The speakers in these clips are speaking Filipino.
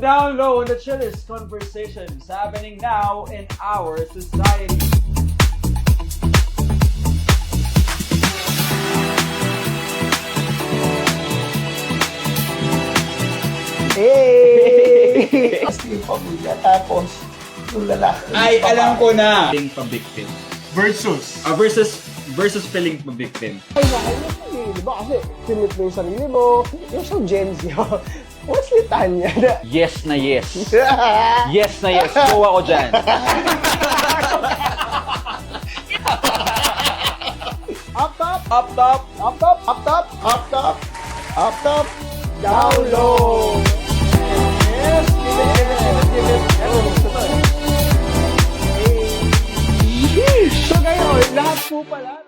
down low on the chillest conversations happening now in our society. Hey! Yung pamilya, tapos yung lalaki. Ay, alam ko na! Feeling pa-victim. Versus. Versus feeling pa-victim. Ay, di ba? Kasi sinip mo yung sarili mo, yung sa Gen Z, what's litanya na? Yes na yes. Yes na yes. Go ako dyan. Up top, Up top. up top, up top, up top, up top, down low. Yes, give it. Hey. So ngayon, lahat po pala,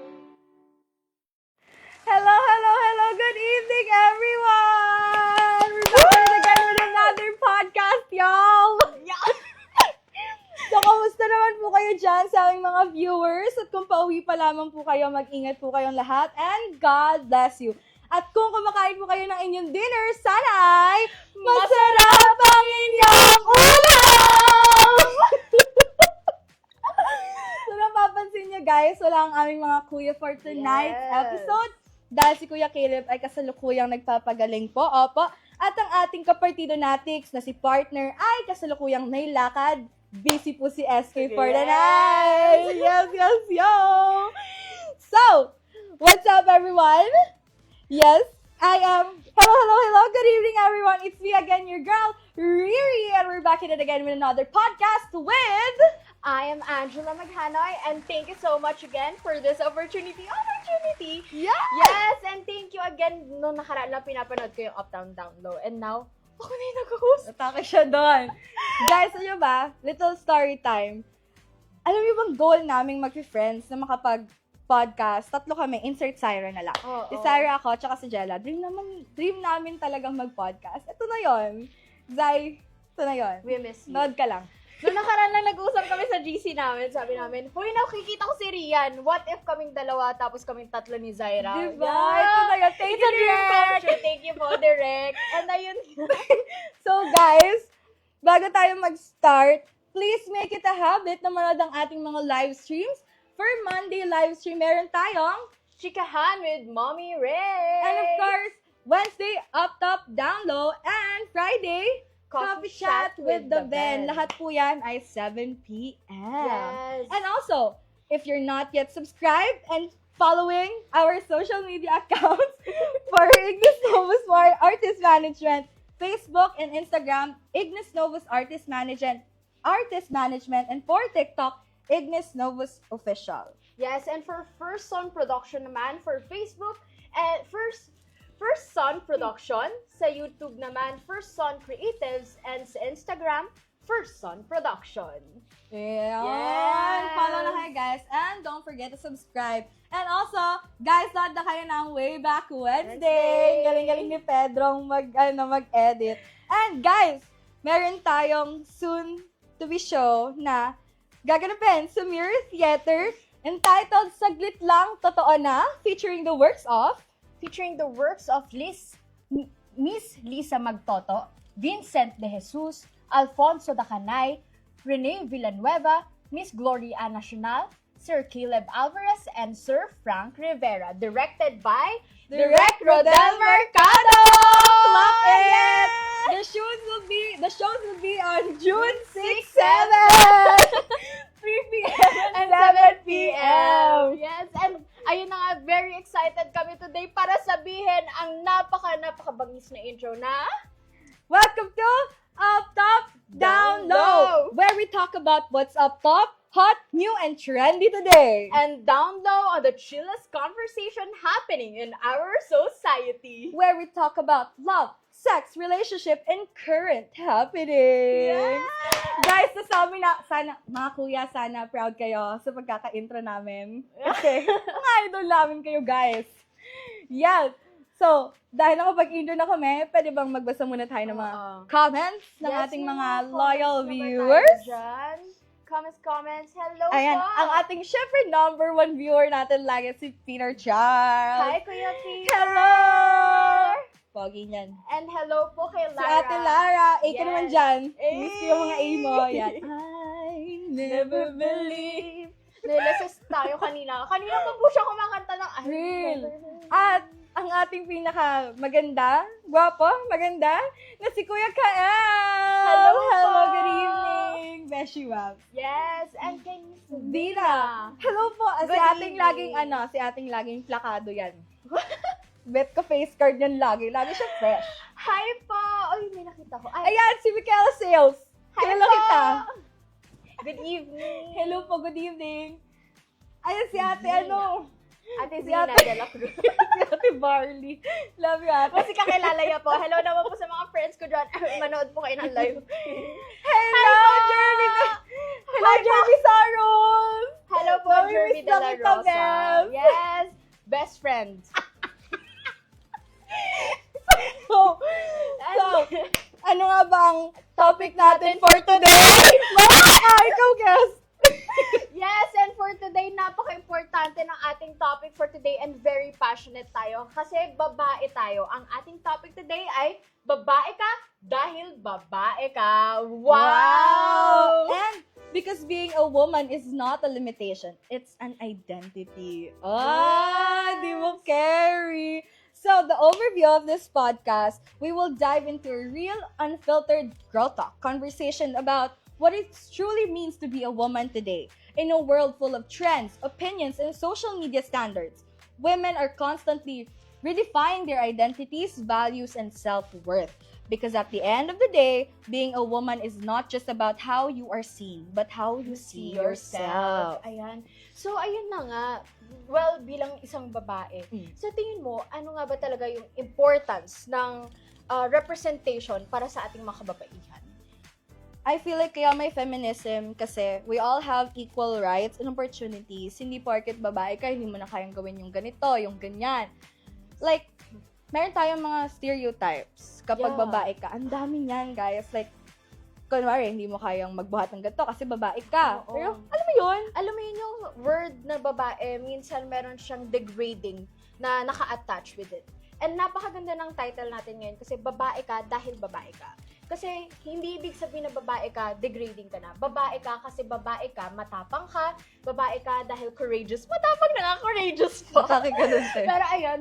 Hello. Good evening, everyone! We're back again with another podcast, y'all! So, kamusta naman po kayo dyan sa aming mga viewers? At kung pauwi pa lamang po kayo, mag-ingat po kayong lahat. And God bless you. At kung kumakain po kayo ng inyong dinner, sana ay masarap ang inyong ulam! So, napapansin nyo guys, wala ang aming mga kuya for tonight's episode. Dahil si Kuya Caleb ay kasalukuyang nagpapagaling po, opo. At ang ating kapartido natix na si partner ay kasalukuyang may lakad. Busy po si SK for the night. Yes, yo! So, what's up everyone? Yes, I am... Hello. Good evening everyone. It's me again, your girl, Riri. And we're back at it again with another podcast with... I am Angela Maghanoy, and thank you so much again for this opportunity. Yeah! Yes, and thank you again. Noong nakaraan lang pinapanood ko yung Up, Down, Down, Low. And now, ako na yung nag-host. Atake siya doon. Guys, alam ba? Little story time. Alam niyo bang goal naming mag-friends na makapag-podcast? Tatlo kami, insert Syra na lang. Si Syra ako, tsaka si Jella. Dream namin talagang mag-podcast. Ito na yon. Zay, ito na yon. We miss you. Nod ka lang. Noong nakaraan lang nag-usap kami sa GC namin, sabi namin, huy, nakikita ko si Rian. What if kaming dalawa, tapos kaming tatlo ni Zaira? Diba? Yeah. Ito na yun. Thank It's you, a dream come Direk. true. Thank you po, Direk. And ayun. So guys, bago tayo mag-start, please make it a habit na manood ang ating mga live streams. For Monday live stream, meron tayong Chikahan with Mommy Ray. and of course, Wednesday, Up Top, Down Low, and Friday, Coffee Chat with the Ben. Lahat po yan ay 7 p.m. Yes. And also, if you're not yet subscribed and following our social media accounts for Ignis Novus Artist Management, Facebook and Instagram, Ignis Novus Artist Management, and for TikTok, Ignis Novus Official. Yes, and for First Son Production naman, for Facebook, and First Son Production, sa YouTube naman, First Son Creatives, and sa Instagram, First Son Production. Yeah. Yes. Follow na kayo guys. And don't forget to subscribe. And also, guys, lahat na kayo ng Way Back Wednesday. Galing-galing ni Pedrong mag-edit. And guys, meron tayong soon to be show na gaganapin sa Mirror Theater entitled Saglit Lang Totoo Na, featuring the works of Miss Lisa Magtoto, Vincent De Jesus, Alfonso Dacanay, Rene Villanueva, Miss Gloria Nacional, Sir Caleb Alvarez, and Sir Frank Rivera. Directed by Direct Rodel Mercado! Clap it! The shows will be on June 6, 7, 3 p.m. and 7 p.m. Yes, and ayun na nga, very excited kami today para sabihin ang napakabangis na intro na Welcome to Up Top, Down Low, where we talk about what's up top, hot, new, and trendy today. and down low on the chillest conversation happening in our society. Where we talk about love, sex, relationship, and current happenings. Guys, nasabi na, sana, mga kuya, sana proud kayo sa pagkaka-intro namin. Okay. Mga idol namin kayo, guys. Yes. So, dahil nakapag-intro na kami, pwede bang magbasa muna tayo ng mga comments ng ating mga loyal viewers? Comments. Hello Ayan, po. ang ating syempre number 1 viewer natin lagi si Peter Charles. Hi, Kuya Peter. Hello! Pogi niyan. And hello po kay Si Lara. Ate Lara. A ka Yes. naman dyan. Eh. Miss ko yung mga A mo. Yan. I never believe. Nilasis tayo kanina. Kanina pa po siya kumakanta ng Real. At ang ating pinaka maganda, gwapo, maganda, na si Kuya Kael. Hello po. Good evening. Beshi Wab. Yes, and kay Miss Dina. Hello po. Si Good ating evening. laging plakado yan. Bet ko face card yan lagi. Lagi siya fresh. Hi po! Uy, may nakita ko. Ay, Ayan, si Michaela Sales. hi Kilala po! kita. Good evening. Hello po, good evening. Ayan si ate, Zina. Ate Si Zina Ate- de la Cruz. si ate Barley. Love you, ate. Kasi kakilala niya po. Hello naman po sa mga friends ko dyan. Manood po kayo ng live. Hello, Jeremy. Hello, Hi po. Jeremy Saros. Hello po, Mami, Jeremy miss de la na kita, Rosa. Bev. Yes, best friends. So, ano nga ba ang topic natin for today? Ikaw guess. Yes, and for today, napaka-importante ng ating topic for today and very passionate tayo kasi babae tayo. Ang ating topic today ay babae ka dahil babae ka. Wow! And because being a woman is not a limitation, it's an identity. Di mo carry. So, the overview of this podcast, we will dive into a real, unfiltered girl talk conversation about what it truly means to be a woman today. In a world full of trends, opinions, and social media standards, women are constantly redefining their identities, values, and self-worth. Because at the end of the day, being a woman is not just about how you are seen, but how you see yourself. Ayan. So, ayun na nga. Well, bilang isang babae, Mm. sa tingin mo, ano nga ba talaga yung importance ng representation para sa ating mga kababaihan? I feel like kaya may feminism kasi we all have equal rights and opportunities. Hindi porket babae ka, hindi mo na kayang gawin yung ganito, yung ganyan. Like, meron tayong mga stereotypes kapag Yeah. babae ka. Ang dami niyan, guys. Like, kunwari, hindi mo kayang magbuhat ng ganito kasi babae ka. Oo. Pero, alam mo yun? Alam mo yun yung word na babae, minsan meron siyang degrading na naka-attach with it. And napakaganda ng title natin ngayon kasi babae ka dahil babae ka. Kasi hindi ibig sabihin na babae ka, degrading ka na. Babae ka kasi babae ka, matapang ka. Babae ka dahil courageous. Matapang na nga, courageous po. Matake ka dun, te. Pero ayun,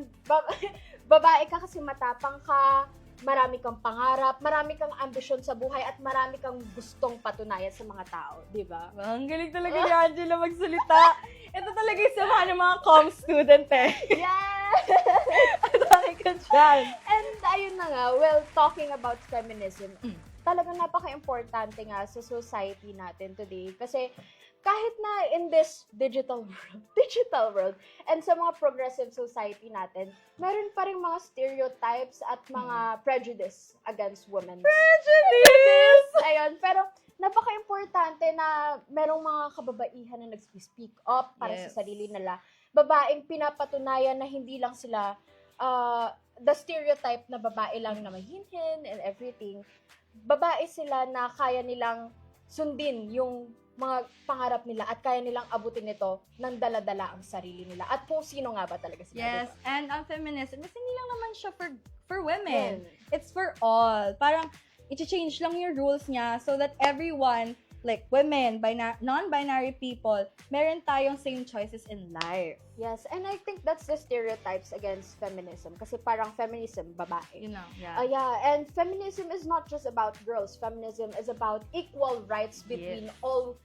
babae ka kasi matapang ka, marami kang pangarap, marami kang ambisyon sa buhay, at marami kang gustong patunayan sa mga tao, di ba? Ang galing talaga ni Angela magsalita. Ito talaga yung samahan ng mga comm student, eh. Yeah! Matake ka dyan. And ayun na nga, well, talking about feminism, talagang napaka-importante nga sa society natin today. Kasi kahit na in this digital world, and sa mga progressive society natin, meron pa rin mga stereotypes at mga prejudice against women. Prejudice! Ayun, pero napaka-importante na merong mga kababaihan na nag-speak up para Yes. sa sarili nila. Babaeng pinapatunayan na hindi lang sila the stereotype na babae lang na mahinhin and everything. Babae sila na kaya nilang sundin yung mga pangarap nila at kaya nilang abutin ito ng dala-dala ang sarili nila. At kung sino nga ba talaga sila. Yes, diba? and ang feminism, kasi hindi lang naman siya for women. Yan. It's for all. Parang, i-change lang yung rules niya so that everyone, like women, non-binary people, meron tayong same choices in life. Yes, and I think that's the stereotypes against feminism. Kasi parang feminism, babae. You know, yeah. Yeah, and feminism is not just about girls. Feminism is about equal rights between all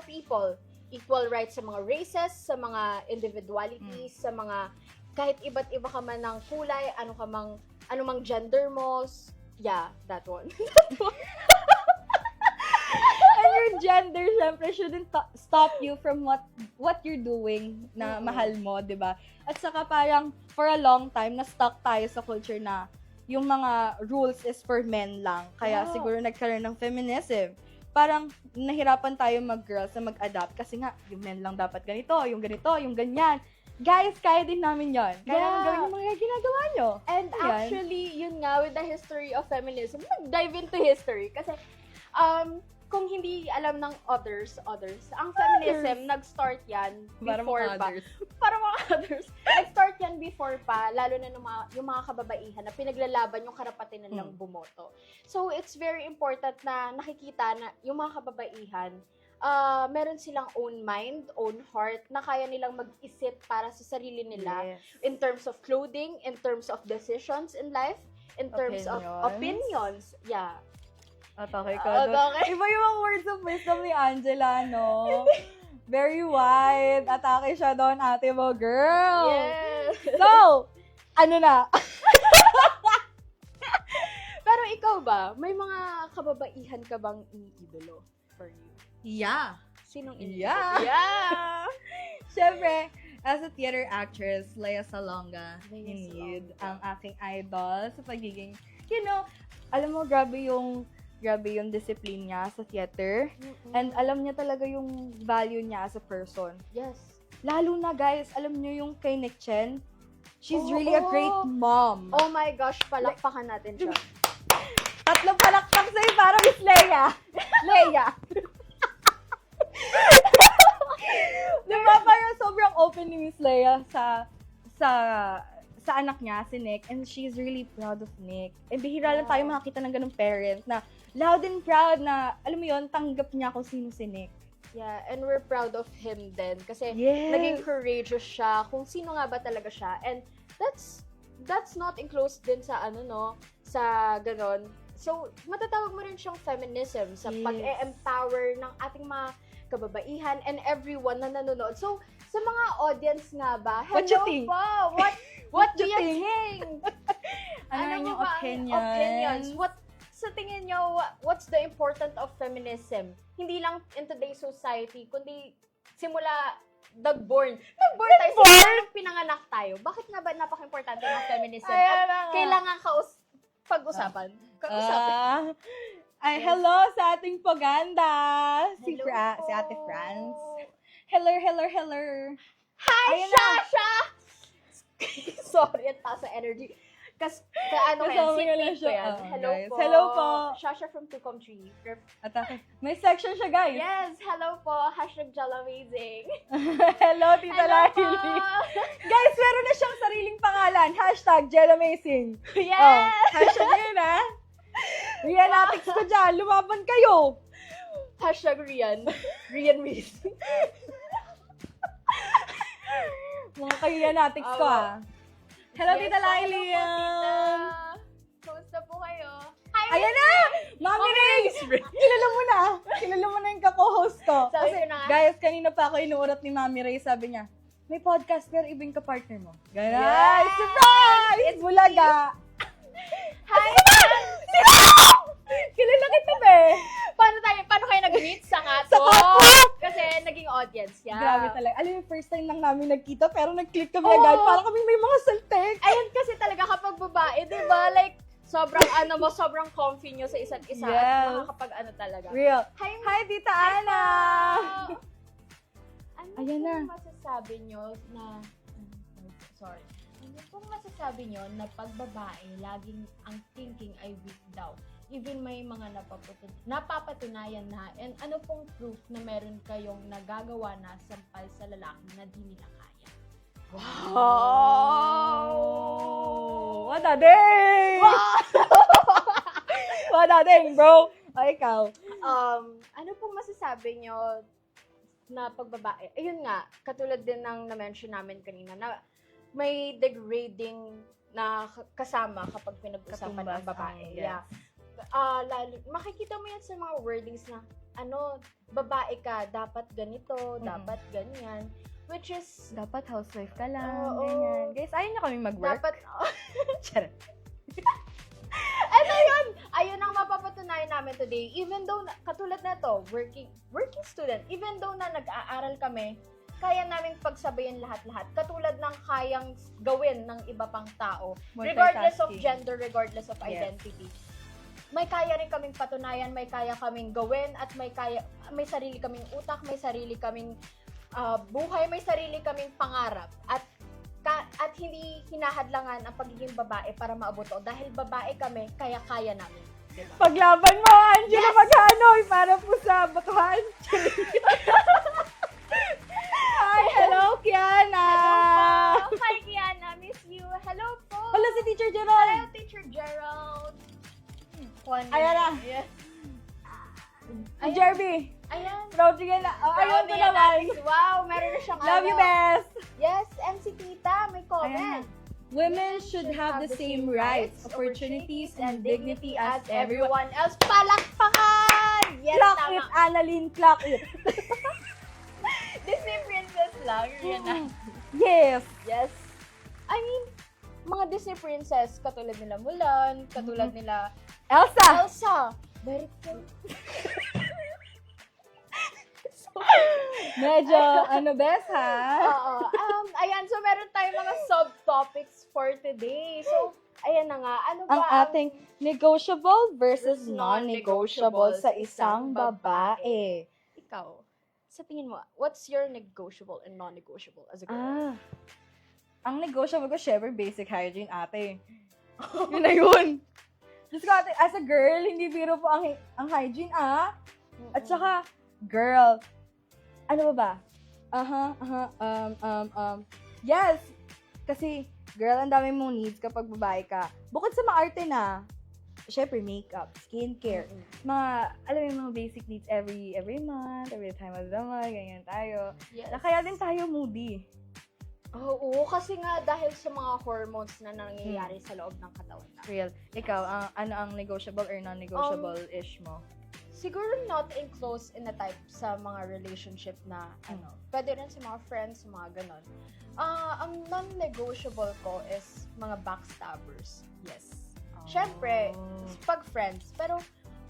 people. Equal rights sa mga races, sa mga individualities, sa mga kahit iba't iba ka man ng kulay, ano mang gender mo. Yeah, that one. And your gender, syempre, shouldn't stop you from what you're doing na mahal mo, di ba? At saka parang, for a long time, na-stuck tayo sa culture na yung mga rules is for men lang. Kaya Yeah. siguro nagkaroon ng feminism. Parang, nahirapan tayo mag-girls na mag-adapt kasi nga, yung men lang dapat ganito, yung ganyan. Guys, kaya din namin yon. Kaya namin gawin yung mga ginagawa nyo. And Ayan. actually, yun nga, with the history of feminism, nag-dive into history. Kasi, kung hindi alam ng others, ang feminism, nag-start yan Para before mga pa. others. Para mga others. Nag-start yan before pa, lalo na yung mga kababaihan na pinaglalaban yung karapatan nilang bumoto. So, it's very important na nakikita na yung mga kababaihan, meron silang own mind, own heart, na kaya nilang mag-isip para sa sarili nila in terms of clothing, in terms of decisions in life, in terms of opinions. Yeah. Atake ka doon. Okay. Iba yung mga words of wisdom ni Angela, no? Very wide. Atake siya doon, ate mo, girl. Yes. So, ano na? Pero ikaw ba, may mga kababaihan ka bang iniidolo for you? Yeah. Sinong Yeah. iniidolo? Yeah. Syempre, as a theater actress, Lea Salonga, Lea indeed, Salonga. ang aking idol sa pagiging, alam mo, grabe yung discipline niya sa theater. And alam niya talaga yung value niya as a person. Yes. Lalo na, guys, alam niyo yung kay Nick Chen? She's Oo. really a great mom. Oh my gosh, palakpakan natin siya. Tatlong palakpak sa'yo para Miss Leia. Leia. Diba parang sobrang open ni Miss Leia sa anak niya, si Nick, and she's really proud of Nick. Eh, bihira lang tayo makakita ng ganung parent na loud and proud na, alam mo yun, tanggap niya kung sino si Nick. Yeah, and we're proud of him din. Kasi Yes. naging courageous siya kung sino nga ba talaga siya. And that's not enclosed din sa sa ganon. So, matatawag mo rin siyang feminism sa Yes. pag-e-empower ng ating mga kababaihan and everyone na nanonood. So, sa mga audience nga ba, hello What you think? po! What do you think? Ano mo yung ba ang opinions? opinions? Sa tingin nyo, what's the importance of feminism? Hindi lang in today's society, kundi simula nag-born tayo, simula pinanganak tayo. Bakit nga ba napaka-importante ng feminism? At kailangan pag-usapan. Ay, hello sa ating paganda. Si Hello po. Ate France. Hello. Hi, Ayun na. Shasha! Sorry, ang taas sa energy. Ano Kasama yan? ko lang Seat siya. yan. Oo, Hello guys. po. Hello po. Shasha from Tucom Tree. Atake. May section siya, guys. Yes, hello po. #Jalamazing. Hello, Tita Hello po. Laili. Guys, meron na siyang sariling pangalan. #Jelamazing. Yes! Oh, hashtag yun, ha? Rianatics ko dyan. Lumaban kayo. #Rian. Rian Miss. Mga ka-Rianatics ko, ha? Hello, Yes, Tita hello Laili. po, Tita. Kumusta po kayo? Hi, Ayan na! Mami Ray! Kilala mo na yung ka-co-host ko. Sabi Kasi, ko na nga. guys, kanina pa ako inuurat ni Mami Ray. Sabi niya, may podcast pero ibang ka-partner mo. Ganun. Yes! Surprise! It's Bulaga. Hi! Kilala kita, be. Paano kayo nag-meet? Sa Kato? Sa Kato! Kasi naging audience yan. Grabe talaga. Alam mo, first time lang namin nagkita pero nag-click kami agad. Parang kami may mga saltek. Ayun kasi talaga kapag babae, di ba? Like, sobrang comfy nyo sa isa't isa. Yes. At makakapag talaga. Real. Hi, Hi, Tita Ana! Ano Ayan na. pong masasabi nyo na... Sorry. Ano pong masasabi nyo na pag babae, laging ang thinking ay weak daw? Even may mga napapatunayan na. And ano pong proof na meron kayong nagagawa na sampal sa lalaki na di nila kaya? Wow! What a day! What a day, bro! O, ikaw. Ano pong masasabi nyo na pagbabae? Ayun nga, katulad din ng na-mention namin kanina, na may degrading na kasama kapag pinag-usapan ng babae. Yes. Yeah. Makikita mo yan sa mga wordings na, babae ka, dapat ganito, dapat ganyan. Which is, Dapat housewife ka lang, Oo. ganyan. Guys, ayaw niyo kami mag-work? dapat, Charot. ayun ang mapapatunayan namin today. Even though, katulad na to, working student, even though na nag-aaral kami, kaya namin pagsabayin lahat-lahat. Katulad ng kayang gawin ng iba pang tao. Regardless of Multitasking. gender, regardless of Yes. identity. May kaya rin kaming patunayan, may kaya kaming gawin, at may sarili kaming utak, may sarili kaming buhay, may sarili kaming pangarap. At hindi hinahadlangan ang pagiging babae para maabot o. Dahil babae kami, kaya namin. diba? Paglaban mo, Angela Maghanoy, para po sa Batuhan. Hi, hello, Kiana. Hello po! Hi, Kiana. Miss you. Hello po! Hello si Teacher Hello, Gerald. Teacher Gerald. Ayan na. Yes. Ang Jerby. Ayan. Proud ka na. Oh, ayun ko Proud yan naman. natin. Wow, meron na siyang Love you, best. Yes, MC Tita, may comment. Women should have the same rights, opportunities, and dignity as everyone. else. Palakpakan! Yes, Clock tama. it, Annalyn, clock it. Disney princess lang. Yun na. Yes. Yes. I mean, mga Disney princess, katulad nila Mulan, katulad nila Elsa. Elsa. Very cool. Medyo, best, ha? Oo. Ayan, so meron tayong mga subtopics for today. So, ayan na nga. Ano ba Ang ating negotiable versus non-negotiable sa isang babae. Ikaw, sa tingin mo, what's your negotiable and non-negotiable as a girl? Ang negotiable ko, syempre, basic hygiene, ate. Yun na yun. Diyos ko, ate, as a girl, hindi biro po ang hygiene, At saka, girl, ano ba? Yes! Kasi, girl, ang dami mong needs kapag babae ka. Bukod sa maarte na, syempre, makeup, skincare, alam mo yung mga basic needs every month, every time of the month, ganyan tayo. Yes. Na kaya din tayo moody. Oo, kasi nga dahil sa mga hormones na nangyayari sa loob ng katawan natin. Real. Ikaw, ano ang negotiable or non-negotiable-ish mo? Siguro not enclosed in a type sa mga relationship na pwede rin sa mga friends, mga ganon. Ang non-negotiable ko is mga backstabbers. Yes. Syempre, pag friends, pero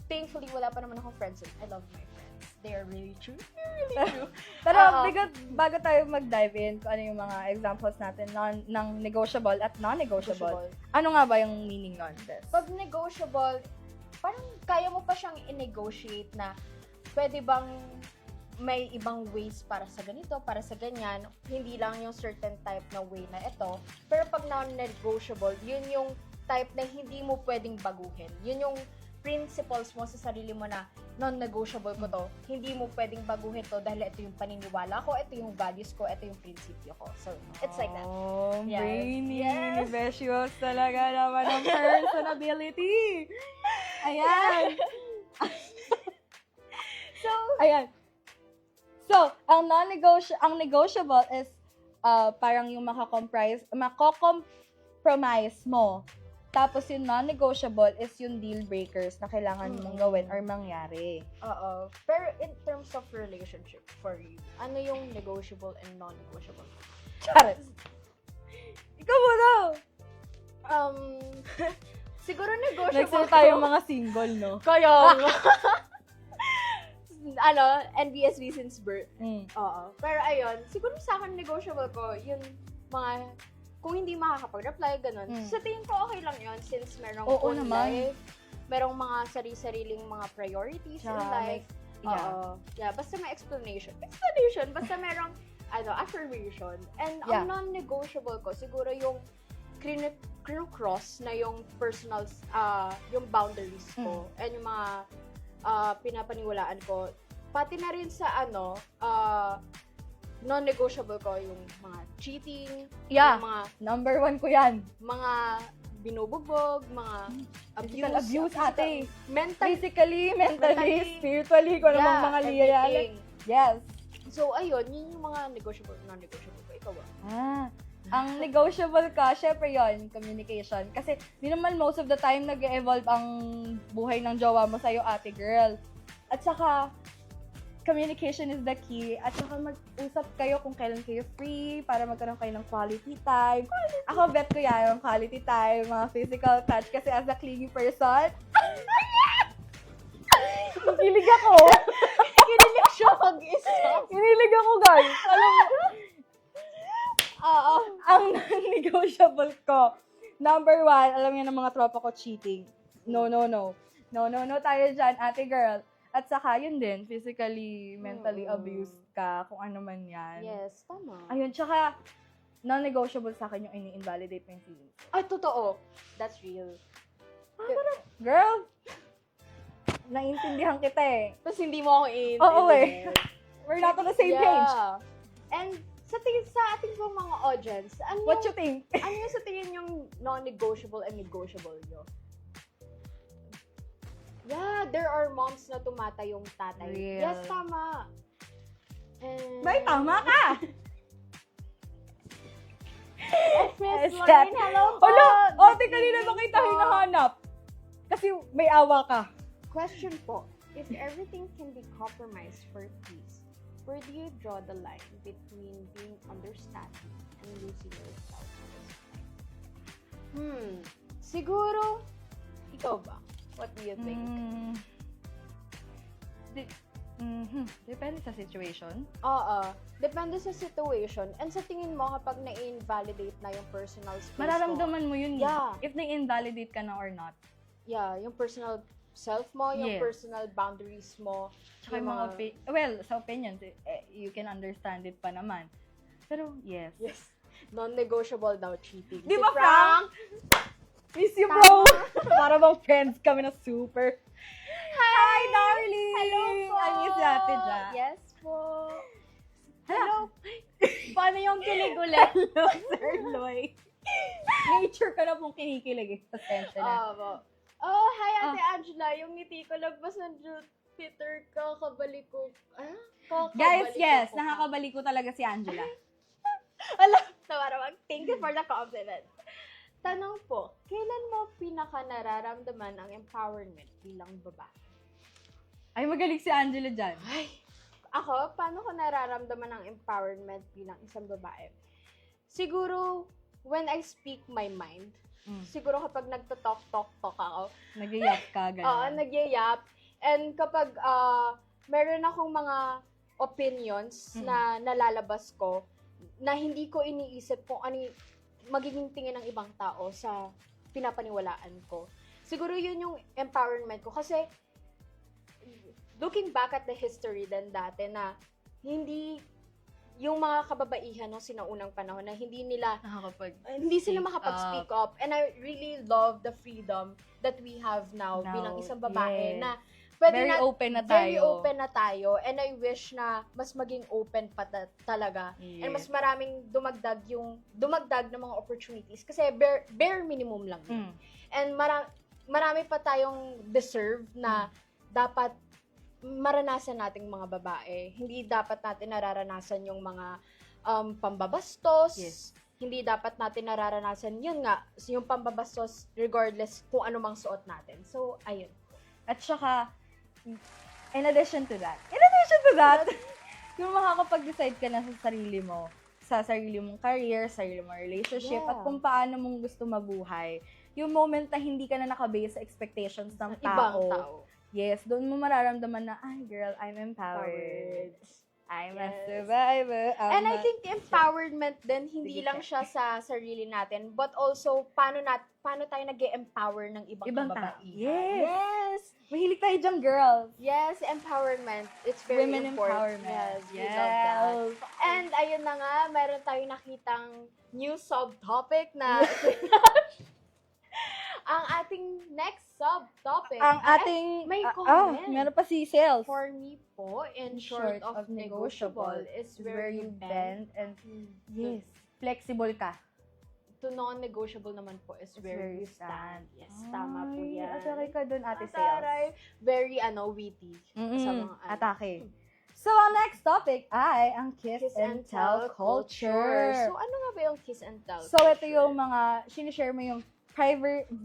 thankfully wala pa naman akong friends. I love my friends. They are really true. Really true. Pero Oo. bago tayo mag-dive in, kung ano yung mga examples natin ng negotiable at non-negotiable, ano nga ba yung meaning nun, Bes? Pag negotiable, parang kaya mo pa siyang i-negotiate na pwede bang may ibang ways para sa ganito, para sa ganyan, hindi lang yung certain type na way na ito. Pero pag non-negotiable, yun yung type na hindi mo pwedeng baguhin. Yun yung principles mo sa sarili mo na non-negotiable ko to. Hindi mo pwedeng baguhin to dahil ito yung paniniwala ko, ito yung values ko, ito yung prinsipyo ko. So, it's like that. Oh, Yes. brainy. Yes. Besios talaga naman ang personability. Ayan. Ayan. So, ang negotiable is parang yung mako-compromise mo. Tapos yung non-negotiable is yung deal breakers na kailangan mong gawin or mangyari. Oo. Pero in terms of relationship for you, ano yung negotiable and non-negotiable? Charis. Ikaw muna. Siguro negotiable Nagsalita tayong mga single, no? Kaya NBSV since birth. Oo. Pero ayun, siguro sa akin negotiable ko, yung mga, kung hindi makakapag-reply, ganun. Sa tingin ko okay lang yun since merong own life, merong mga sari-sariling mga priorities in life. Oo. Yeah, basta may explanation. Basta merong, affirmation. And ang non-negotiable ko, siguro yung cross na yung personal, yung boundaries ko, and yung mga pinapaniwalaan ko. Pati na rin sa non-negotiable ko yung mga cheating, yung mga Number 1 ko yan. mga binubugbog, mga Physical abuse, ate. Physically, Mentally, spiritually, kung namang mga liyayala. everything. Yes. So, ayun, yun yung mga negotiable, non-negotiable ko. Ikaw ba? Ang negotiable ka, syempre yon, communication. Kasi, di naman most of the time nag-evolve ang buhay ng jowa mo sa'yo, ate girl. At saka, communication is the key. At saka mag-usap kayo kung kailan kayo free para magkaroon kayo ng quality time. Ako, bet ko yan, yung quality time, mga physical touch. Kasi as a clingy person, kinilig ako. Kinilig siya mag-isa. Kinilig ako, guys. Alam mo, ang non-negotiable ko. Number 1, alam niyo ng mga tropa ko, cheating. No tayo dyan, ate girl. At saka, yun din, physically, mentally abused ka, kung ano man yan. Yes, tama. Ayun, tsaka, non-negotiable sa akin yung ini-invalidate mo yung feelings. Ay, totoo. That's real. Girl, naiintindihan kita eh. Tapos hindi mo ako i-intindihan. Oo eh. We're not on the same page. And sa ating pong mga audience, What you think? ano yung sa tingin yung non-negotiable and negotiable nyo? Yeah, there are moms na tumatayong tatay. Real. Yes, tama. And... May tama ka! Miss Yes, Lorraine, hello po! Ate, kanina ba kita hinahanap? Kasi may awa ka. Question po, if everything can be compromised for peace, where do you draw the line between being understanding and losing yourself? Siguro, ikaw ba? What do you think? Depende sa situation. Oo. Depende sa situation. And sa tingin mo, kapag na-invalidate na yung personal space Mararamdaman mo yun. Yeah. If na-invalidate ka na or not. yung personal self mo, yung Yes. personal boundaries mo. Tsaka yung mga sa opinions, you can understand it pa naman. Pero, yes. Yes. Non-negotiable daw cheating. Di Si ba, Frank? Miss you, bro! Para bang friends kami na super. Hi, darling! Hello po! I miss you, Ate Ja. Yes po. Hello. Paano yung kilig ulit? Hello, Sir Loy. Nature ka na pong kinikilig. Pasensya na. Oh, hi Ate Angela. Yung ngiti ko lagpas ng Jupiter, kakabalik ko. Guys, yes, nakakabalik ko talaga si Angela. Alam, tawarawag. Thank you for the compliment. Tanong po, kailan mo pinaka nararamdaman ang empowerment bilang babae? Ay, magaling si Angela dyan. Ay, ako, paano ko nararamdaman ang empowerment bilang isang babae? Siguro, when I speak my mind, siguro kapag nagto-talk ako, Nag-yap ka, gano'n. oo, nagyayap, and kapag meron akong mga opinions na nalalabas ko, na hindi ko iniisip kung ano magiging tingin ng ibang tao sa pinapaniwalaan ko. Siguro yun yung empowerment ko. Kasi, looking back at the history din dati na hindi yung mga kababaihan ng sinaunang panahon na hindi sila makapag-speak up. And I really love the freedom that we have now bilang isang babae yes. na pwede Very open na tayo. Very open na tayo. And I wish na mas maging open pa talaga. Yes. And mas maraming dumagdag ng mga opportunities. Kasi bare minimum lang yun. And marami pa tayong deserve na dapat maranasan nating mga babae. Hindi dapat natin nararanasan yung mga pambabastos. Yes. Hindi dapat natin nararanasan yun nga, yung pambabastos regardless kung ano mang suot natin. So, ayun. At saka, in addition to that, yung makakapag-decide ka na sa sarili mong career, sarili mong relationship, Yeah. at kung paano mong gusto mabuhay, yung moment na hindi ka na nakabase sa expectations ng Ibang tao. Yes, doon mo mararamdaman na, ay girl, I'm empowered. I'm a survivor. And I think empowerment din, hindi lang siya sa sarili natin, but also, paano tayo nag-empower ng ibang tao. babae. Yes! Mahilig tayo dyan, girls. Yes, empowerment. It's very Women important. empowerment. Yes, we love that. Yes. And ayun na nga, meron tayong nakitang new subtopic na ang ating next subtopic. Ang ating... may comment. meron pa si Sales. For me po, in short of negotiable is where you bend and yes, flexible ka. to non-negotiable naman po is where you stand. Yes, tama po Ay, yan. atake ka dun, Ate Sales. Ataray, very witty. Sa mga atake. So, ang next topic ay ang kiss and tell culture. So, ano nga ba yung kiss and tell So, ito yung mga, sinishare mo yung Privacy.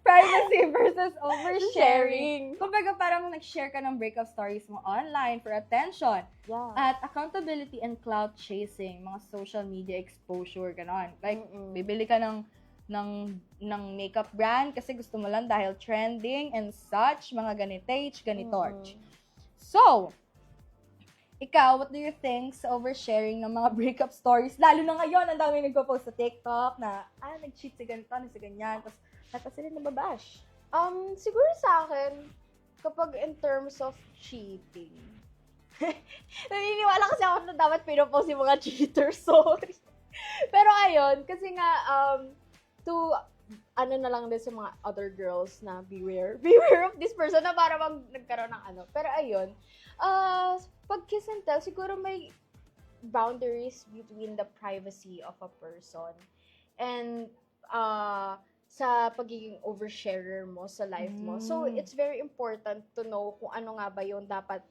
privacy versus oversharing. Kumbaga, parang nag-share ka ng breakup stories mo online for attention. Yeah. At accountability and clout chasing, mga social media exposure, ganon. Like, bibili ka ng makeup brand kasi gusto mo lang dahil trending and such, mga ganitorch. So, ikaw, what do you think sa oversharing ng mga breakup stories? Lalo na ngayon, ang dami nagpo-post sa TikTok na, nag-cheat si ganito, si ganyan, tapos sila nababash. Siguro sa akin, kapag in terms of cheating, naniniwala kasi ako na dapat pinopost yung mga cheaters, sorry. Pero ayun, kasi nga, to ano na lang din sa mga other girls na beware. Beware of this person na para bang nagkaroon ng ano. Pero ayun, pag kiss and tell, siguro may boundaries between the privacy of a person and sa pagiging oversharer mo sa life mo. So, it's very important to know kung ano nga ba yung dapat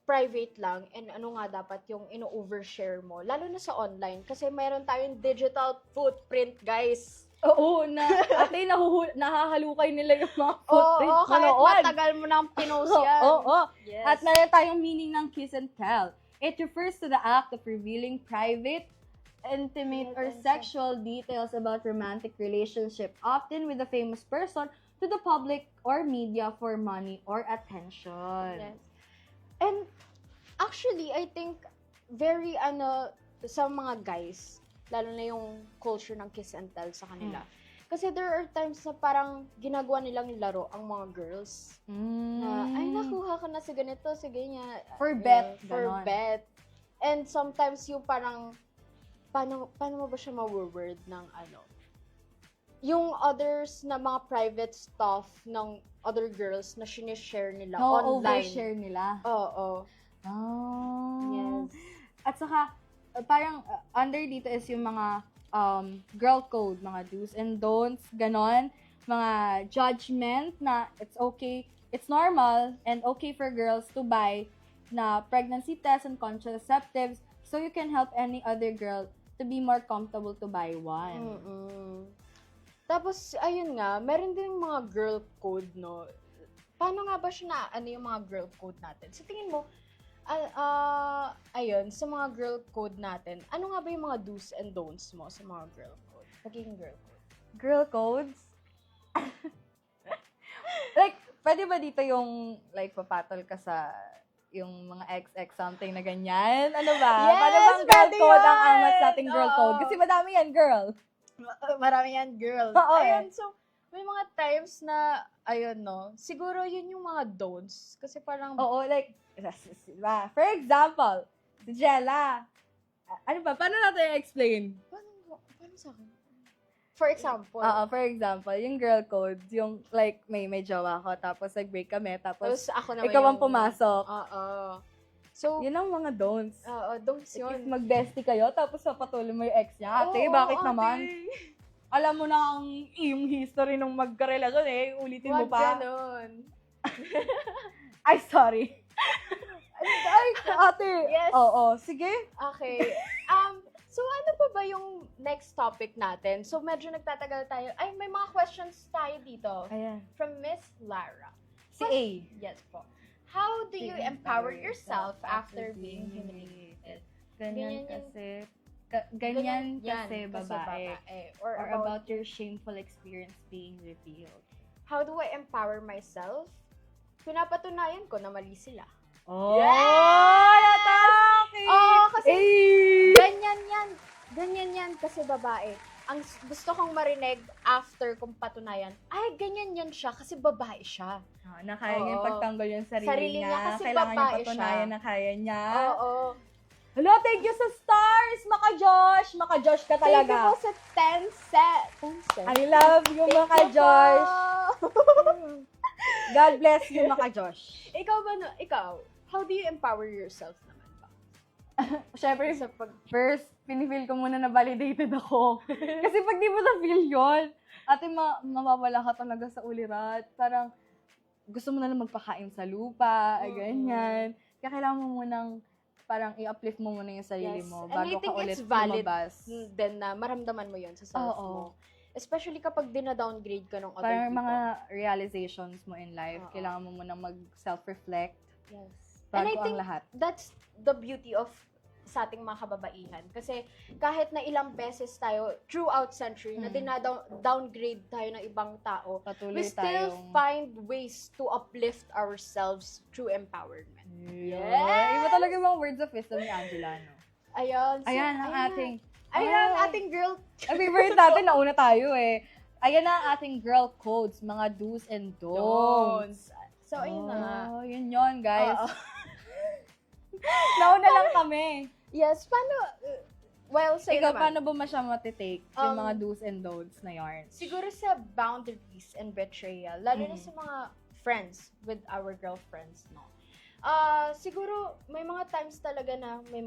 private lang and ano nga dapat yung ino-overshare mo. Lalo na sa online. Kasi mayroon tayong digital footprint, guys. Oo, ate, nahahalukay nila yung mga footprint. Oo, kahit manood. matagal mo nang pinost yan. Oo. Yes. At meron tayong meaning ng kiss and tell. It refers to the act of revealing private, intimate, or sexual details about romantic relationship, often with a famous person, to the public or media for money or attention. Yes. And actually, I think very sa mga guys, lalo na yung culture ng kiss and tell sa kanila. Kasi there are times na parang ginagawa nilang laro ang mga girls. Na, ay, nakuha ka na sa ganito, sige niya. For bet, For ganon. bet. And sometimes yung parang, paano mo ba siya ma-word ng yung others na mga private stuff ng other girls na sinishare nila online. Overshare nila. Oo. Oh. Yes. At saka, parang under dito is yung mga girl code, mga do's and don'ts, ganon. Mga judgment na it's okay, it's normal and okay for girls to buy na pregnancy tests and contraceptives so you can help any other girl to be more comfortable to buy one. Tapos, ayun nga, meron din mga girl code, no? Paano nga ba siya yung mga girl code natin? Sa tingin mo, ayun, sa mga girl code natin, ano nga ba yung mga do's and don'ts mo sa mga girl code? Pagiging girl code. Girl codes? Like, pwede ba dito yung, like, papatol ka sa yung mga XX something na ganyan? Ano ba? Yes, Paano bang girl pwede code ang yan! amas nating girl code? Oo. Kasi madami yan, girl. Marami yan, girl. Oo, Ayun, so, may mga times na, ayun, no? Siguro yun yung mga don'ts. Kasi parang, Oo, like, diba? For example, si Jella. Ano ba? Paano natin i-explain? paano sa akin? For example, Oo, for example, yung girl code, yung like, may jowa ko, tapos nag-break kami, tapos ako naman ikaw ang pumasok. Oo. So, Yun ang mga don'ts. don'ts If yun. mag-bestie kayo, tapos papatuloy mo yung ex niya. Ate, Oo, bakit ate. naman? Alam mo na ang iyong history nung magkarelasyon ulitin mo Wag pa. ganon. Ay, sorry. Ay, ate. Yes. Oo, sige. Okay. So, ano pa ba yung next topic natin? So, medyo nagtatagal tayo. Ay, may mga questions tayo dito. Ayan. From Miss Lara. Si A. Yes po. How do you empower yourself after being humiliated? Ganyan Ganyan kasi, ganyan kasi yan, babae. Or Or about, about your shameful experience being revealed. how do I empower myself? Pinapatunayan ko na mali sila. Oh! Yes! Atake! Oo, kasi Eh! ganyan yan kasi babae. Ang gusto kong marinig after kong patunayan, ay, ganyan yan siya kasi babae siya. Na kaya niya Oo. ipagtanggol yung sarili, Sarili niya kasi kailangan niya babae patunayan siya. na kaya niya. Oo. Hello, thank you sa stars, Maka-Josh! Maka-Josh ka Thank you talaga. po sa 10 set. I love you, Thank you Maka-Josh. po. God bless you, Maka-Josh. Ikaw, how do you empower yourself naman ba? Siyempre, first, pinifeel ko muna na validated ako. Kasi pag di mo na-feel yun, ate, mawawala ka talaga sa ulirat. Parang, gusto mo na lang magpakain sa lupa, ganyan. Kaya kailangan mo munang, parang i-uplift mo muna yung sarili mo And I bago think ka ulit it's valid lumabas. then na maramdaman mo yun sa self Oo. mo. Especially kapag dina-downgrade ka ng other Parang people. mga realizations mo in life, Oo. kailangan mo munang mag-self-reflect Yes. bago And I ang think lahat. that's the beauty of sa ating mga kababaihan. Kasi kahit na ilang beses tayo throughout century na dina-downgrade tayo ng ibang tao, Patuloy we still tayong... find ways to uplift ourselves through empowerment. Yes! Yes! Iba talaga yung mga words of wisdom ni Angela, no? Ayun. So, Ayan ang ating... Ayan ang ating girl. Ang favorite natin, nauna tayo eh. Ayan ang ating girl codes, mga do's and don'ts. So, ayun na nga. Oh, yun, guys. Oo. Nauna lang kami. Yes, paano, Well, sa'yo Ikaw, naman. paano ba siya matitake yung Um, mga do's and don'ts na yarn? Siguro sa boundaries and betrayal, lalo na sa mga friends with our girlfriends, no? Siguro, may mga times talaga na may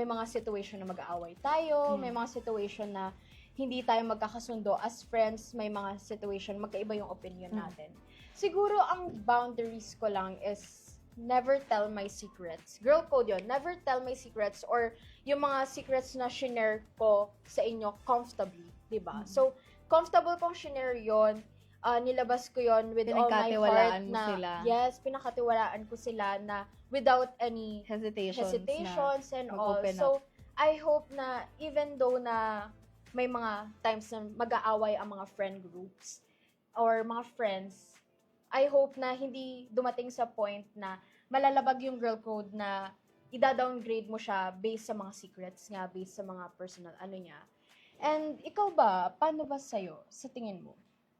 mga situation na mag-aaway tayo, may mga situation na hindi tayo magkakasundo as friends, may mga situation, magkaiba yung opinion natin. Siguro, ang boundaries ko lang is never tell my secrets. Girl code yun. Never tell my secrets or yung mga secrets na shinare ko sa inyo comfortably. Diba? So, comfortable kong shinare yun. Nilabas ko yun with all my heart Pinagkatiwalaan mo na, sila. yes, pinakatiwalaan ko sila na without any Hesitations and na all. mag-open So, I hope na even though na may mga times na mag-aaway ang mga friend groups or mga friends, I hope na hindi dumating sa point na malalabag yung girl code na ida-downgrade mo siya based sa mga secrets nga, based sa mga personal niya. And ikaw ba, paano ba sa'yo, sa tingin mo?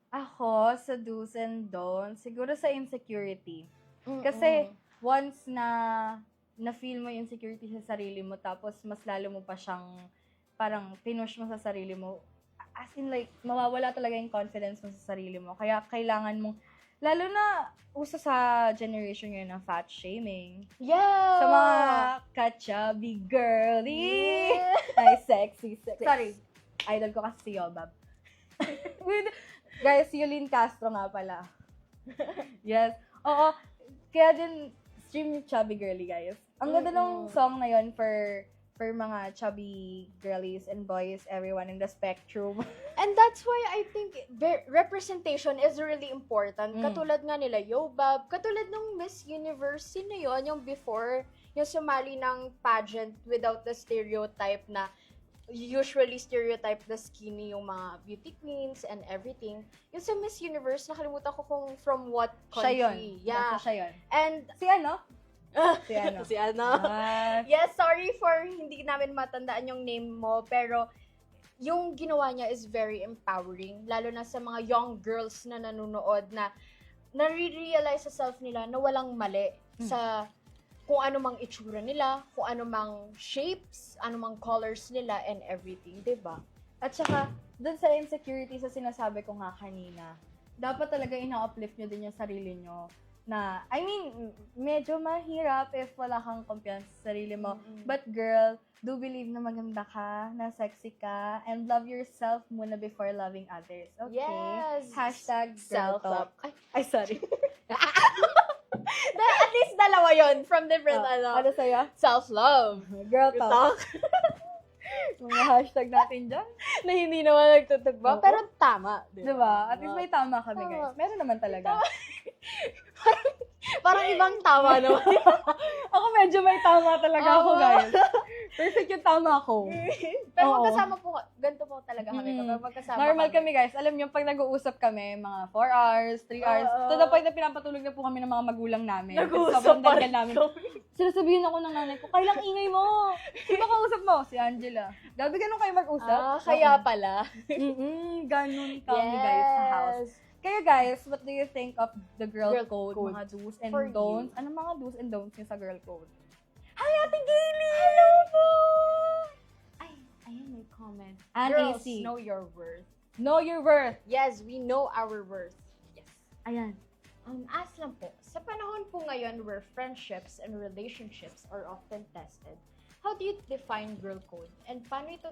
Ako, sa do's and don'ts, siguro sa insecurity. Kasi, once na-feel mo yung insecurity sa sarili mo, tapos mas lalo mo pa siyang parang pinush mo sa sarili mo, as in like, mawawala talaga yung confidence mo sa sarili mo. Kaya kailangan mong, lalo na uso sa generation ngayon ng fat shaming. Yeah! Sa mga ka-chubby girly. Yeah. Ay, sexy. Sorry. Idol ko kasi si Yobab. Guys, Yulin Castro nga pala. Yes. Oo. Kaya din, stream yung chubby girly, guys. Ang ganda ng song na yon for mga chubby girlies and boys, everyone in the spectrum. And that's why I think representation is really important. Katulad nga nila Yobab, katulad nung Miss Universe, sino yun? Yung before, yung sumali ng pageant without the stereotype na usually stereotype na skinny yung mga beauty queens and everything. Yung sa Miss Universe, nakalimutan ko kung from what country. Siya yun. Yeah. Basta siya yun. And Si ano? Si ano? si ano? Ah, Yes, sorry for hindi namin matandaan yung name mo, pero yung ginawa niya is very empowering, lalo na sa mga young girls na nanonood na nare-realize sa self nila na walang mali sa kung ano mang itsura nila, kung ano mang shapes, ano mang colors nila and everything, 'di ba? At saka, dun sa insecurity sa sinasabi ko nga kanina, dapat talaga ina-uplift nyo din yung sarili nyo. Na, I mean, medyo mahirap if wala kang kumpiyansa sa sarili mo. But girl, do believe na maganda ka, na sexy ka, and love yourself muna before loving others. Okay? Yes. Hashtag girl Self-love. talk. Ay, sorry. At least dalawa yon from different Ano sa'yo? self-love. Girl talk. Talk. Mga hashtag natin dyan. Na hindi naman nagtutugma, Oo. pero tama. Diba? At least may tama kami, guys. Meron naman talaga. Parang ibang tama naman. Ako medyo may tama talaga ako, Oo. guys. Perfect yung tama ko. Pero Oo. magkasama po, ganito po talaga kami. Mm. Kapag magkasama Normal kami, guys. Alam niyo, pag nag-uusap kami, mga 4 hours, 3 hours, Oo. to the point na pinapatulog na po kami ng mga magulang namin. Kasi Nag-uusap sobrang pa daldal namin. Sinasabihin ako ng nanay ko, kailang ingay mo. Sino kausap mo? Si Angela. Gabi ganun kayo mag-usap? kaya pala. Ganun kami, guys, sa house. Kaya guys, what do you think of the girl, Girl code? code. Mga do's and For you. don'ts? Ano mga do's and don'ts niyo sa girl code? Hi, Ate Gaily! Hello po! Ay, ayan may comment. Ann Girls, AC. know your worth. Know your worth. Yes, we know our worth. Yes. Ayan. As lang po, sa panahon po ngayon where friendships and relationships are often tested, how do you define girl code? And paano ito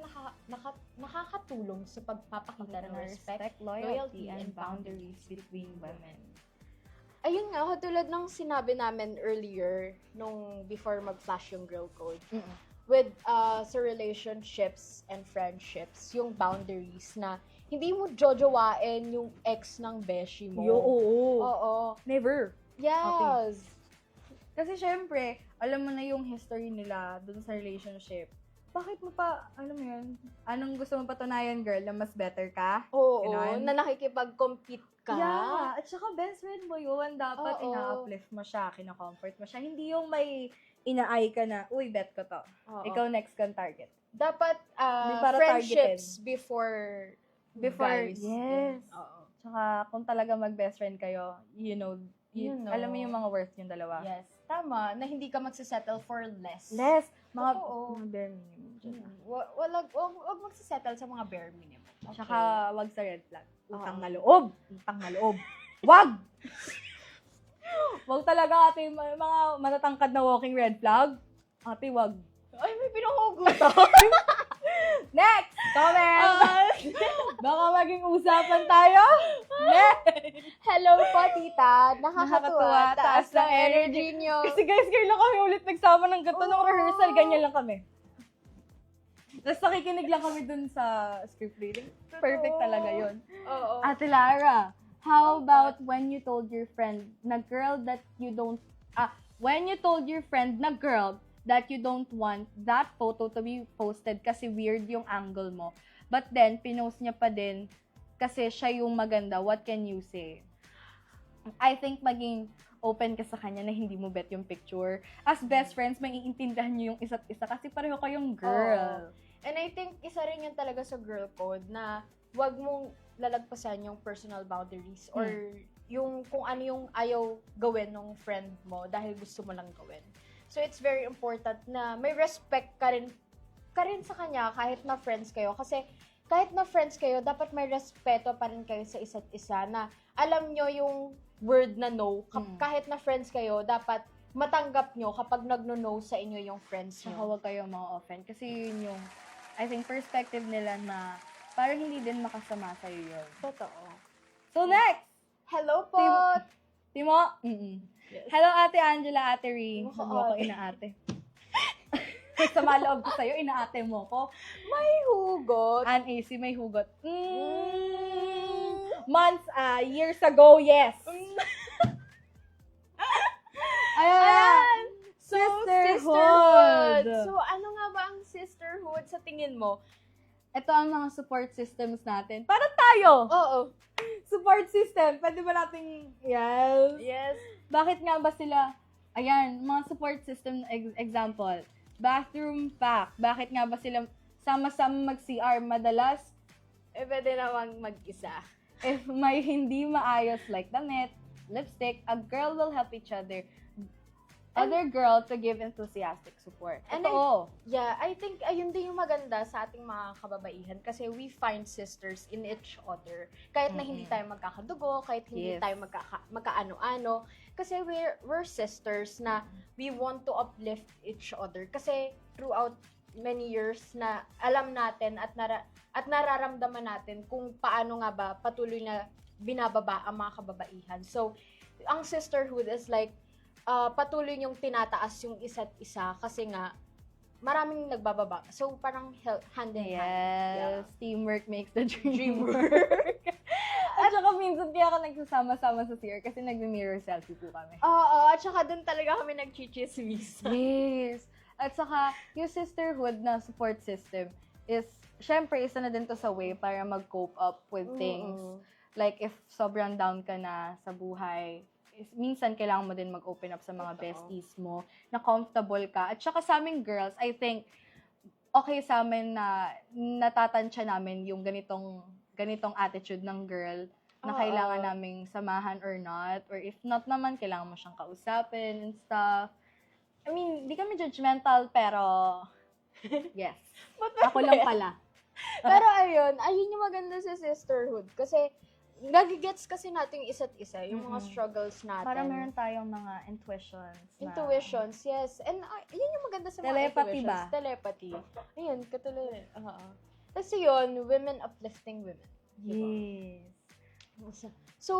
nakakatulong sa pagpapakita ng respect, loyalty, and boundaries between women. Ayun nga, katulad ng sinabi namin earlier, nung before mag-flash yung girl code, with sa relationships and friendships, yung boundaries na hindi mo jojowain yung ex ng beshi mo. Oo. Oo. Never. Yes. Kasi syempre, alam mo na yung history nila dun sa relationship. Bakit mo pa, alam mo yun, anong gusto mo patunayan, girl, na mas better ka? Oo, Ganon. na nakikipag-compete ka. Yeah, at saka best friend mo yun, dapat Oo. ina-uplift mo siya, kina-comfort mo siya. Hindi yung may ina-eye ka na, uy, bet ko to. Oo. Ikaw next kang target. Dapat Di para friendships before Before, guys. yes. Oo. Tsaka kung talaga mag-best friend kayo, you You know. Alam mo yung mga worth yung dalawa. Yes, tama. Na hindi ka magsisettle for less. Less. Mga, Totoo. mga bare minimum. dyan. Wag magsisettle sa mga bare minimum. Okay. Tsaka, wag sa red flag. Utang na loob. Utang na loob. Wag! Wag talaga ate, mga matatangkad na walking red flag. Ate, wag. Ay, may pinuhugutan. Next! Comment! Baka maging usapan tayo. Next! Hello po, tita. Nakakatuwa. Taas ng energy nyo. Kasi guys, ngayon lang kami ulit nagsama ng gato ng rehearsal. Ganyan lang kami. Tapos nakikinig lang kami dun sa script reading. Perfect talaga yun. Oo. Ate Lara, how about when you told your friend na girl that you don't, when you told your friend na girl that you don't want that photo to be posted kasi weird yung angle mo. But then, pinost niya pa din kasi siya yung maganda. What can you say? I think maging open ka sa kanya na hindi mo bet yung picture. As best friends, maiintindihan niyo yung isa't isa kasi pareho kayong girl. And I think isa rin yan talaga sa girl code na wag mong lalagpasan yung personal boundaries or yung kung ano yung ayaw gawin ng friend mo dahil gusto mo lang gawin. So it's very important na may respect ka rin sa kanya kahit na friends kayo. Kasi kahit na friends kayo, dapat may respeto pa rin kayo sa isa't isa na alam nyo yung word na no. Kahit na friends kayo, dapat matanggap nyo kapag nagno-no sa inyo yung friends Saka nyo. huwag kayo ma-offend. Kasi yun yung, I think, perspective nila na parang hindi din makasama sa'yo yun. Totoo. So next! Hello po! Timo? Yes. Hello, Ate Angela, Ate Ri. Oo. Huwag mo ako inaate. Sa maloob ko sa'yo, inaate mo ko. May hugot. An-AC, may hugot. Months, years ago, yes. Ayan. So, Sisterhood. So, ano nga ba ang sisterhood sa tingin mo? Ito ang mga support systems natin. Para tayo! Oo. Support system. Pwede ba nating, yes. Yes. Bakit nga ba sila, ayan, mga support system, example, bathroom pack. Bakit nga ba sila sama-sama mag-CR? Madalas, Pwede namang mag-isa. if may hindi maayos like damit, lipstick, a girl will help each other girl to give enthusiastic support. And Ito, Yeah, I think ayun din yung maganda sa ating mga kababaihan kasi we find sisters in each other. Kahit na hindi tayo magkakadugo, kahit hindi Yes. tayo magkaano-ano. Kasi we're sisters na we want to uplift each other. Kasi throughout many years na alam natin at nararamdaman natin kung paano nga ba patuloy na binababa ang mga kababaihan. So, ang sisterhood is like patuloy yung tinataas yung isa't isa kasi nga maraming nagbababa. So, parang hand in hand. yes, teamwork makes the dream Dream work. At saka minsan kaya ka nagsasama-sama sa CR kasi nag-mirror selfie po kami. Oo, at saka doon talaga kami nag-chichismis. Yes. At saka, yung sisterhood na support system is, syempre, isa na din to sa way para mag-cope up with things. Like, if sobrang down ka na sa buhay, minsan kailangan mo din mag-open up sa mga besties mo, na comfortable ka. At saka sa aming girls, I think, okay sa amin na natatansya namin yung ganitong attitude ng girl na kailangan naming samahan or not. Or if not naman, kailangan mo siyang kausapin and stuff. I mean, di kami judgmental, pero yes. Ako lang pala. Pero ayun yung maganda sa sisterhood. Kasi, nagigets kasi natin yung isa't isa, yung mga struggles natin. Para meron tayong mga intuitions. Intuitions, yes. And yun yung maganda sa mga Telepathy intuitions. ba? Telepathy. Ayun, katulad. Tapos yun, women uplifting women. Yes. So,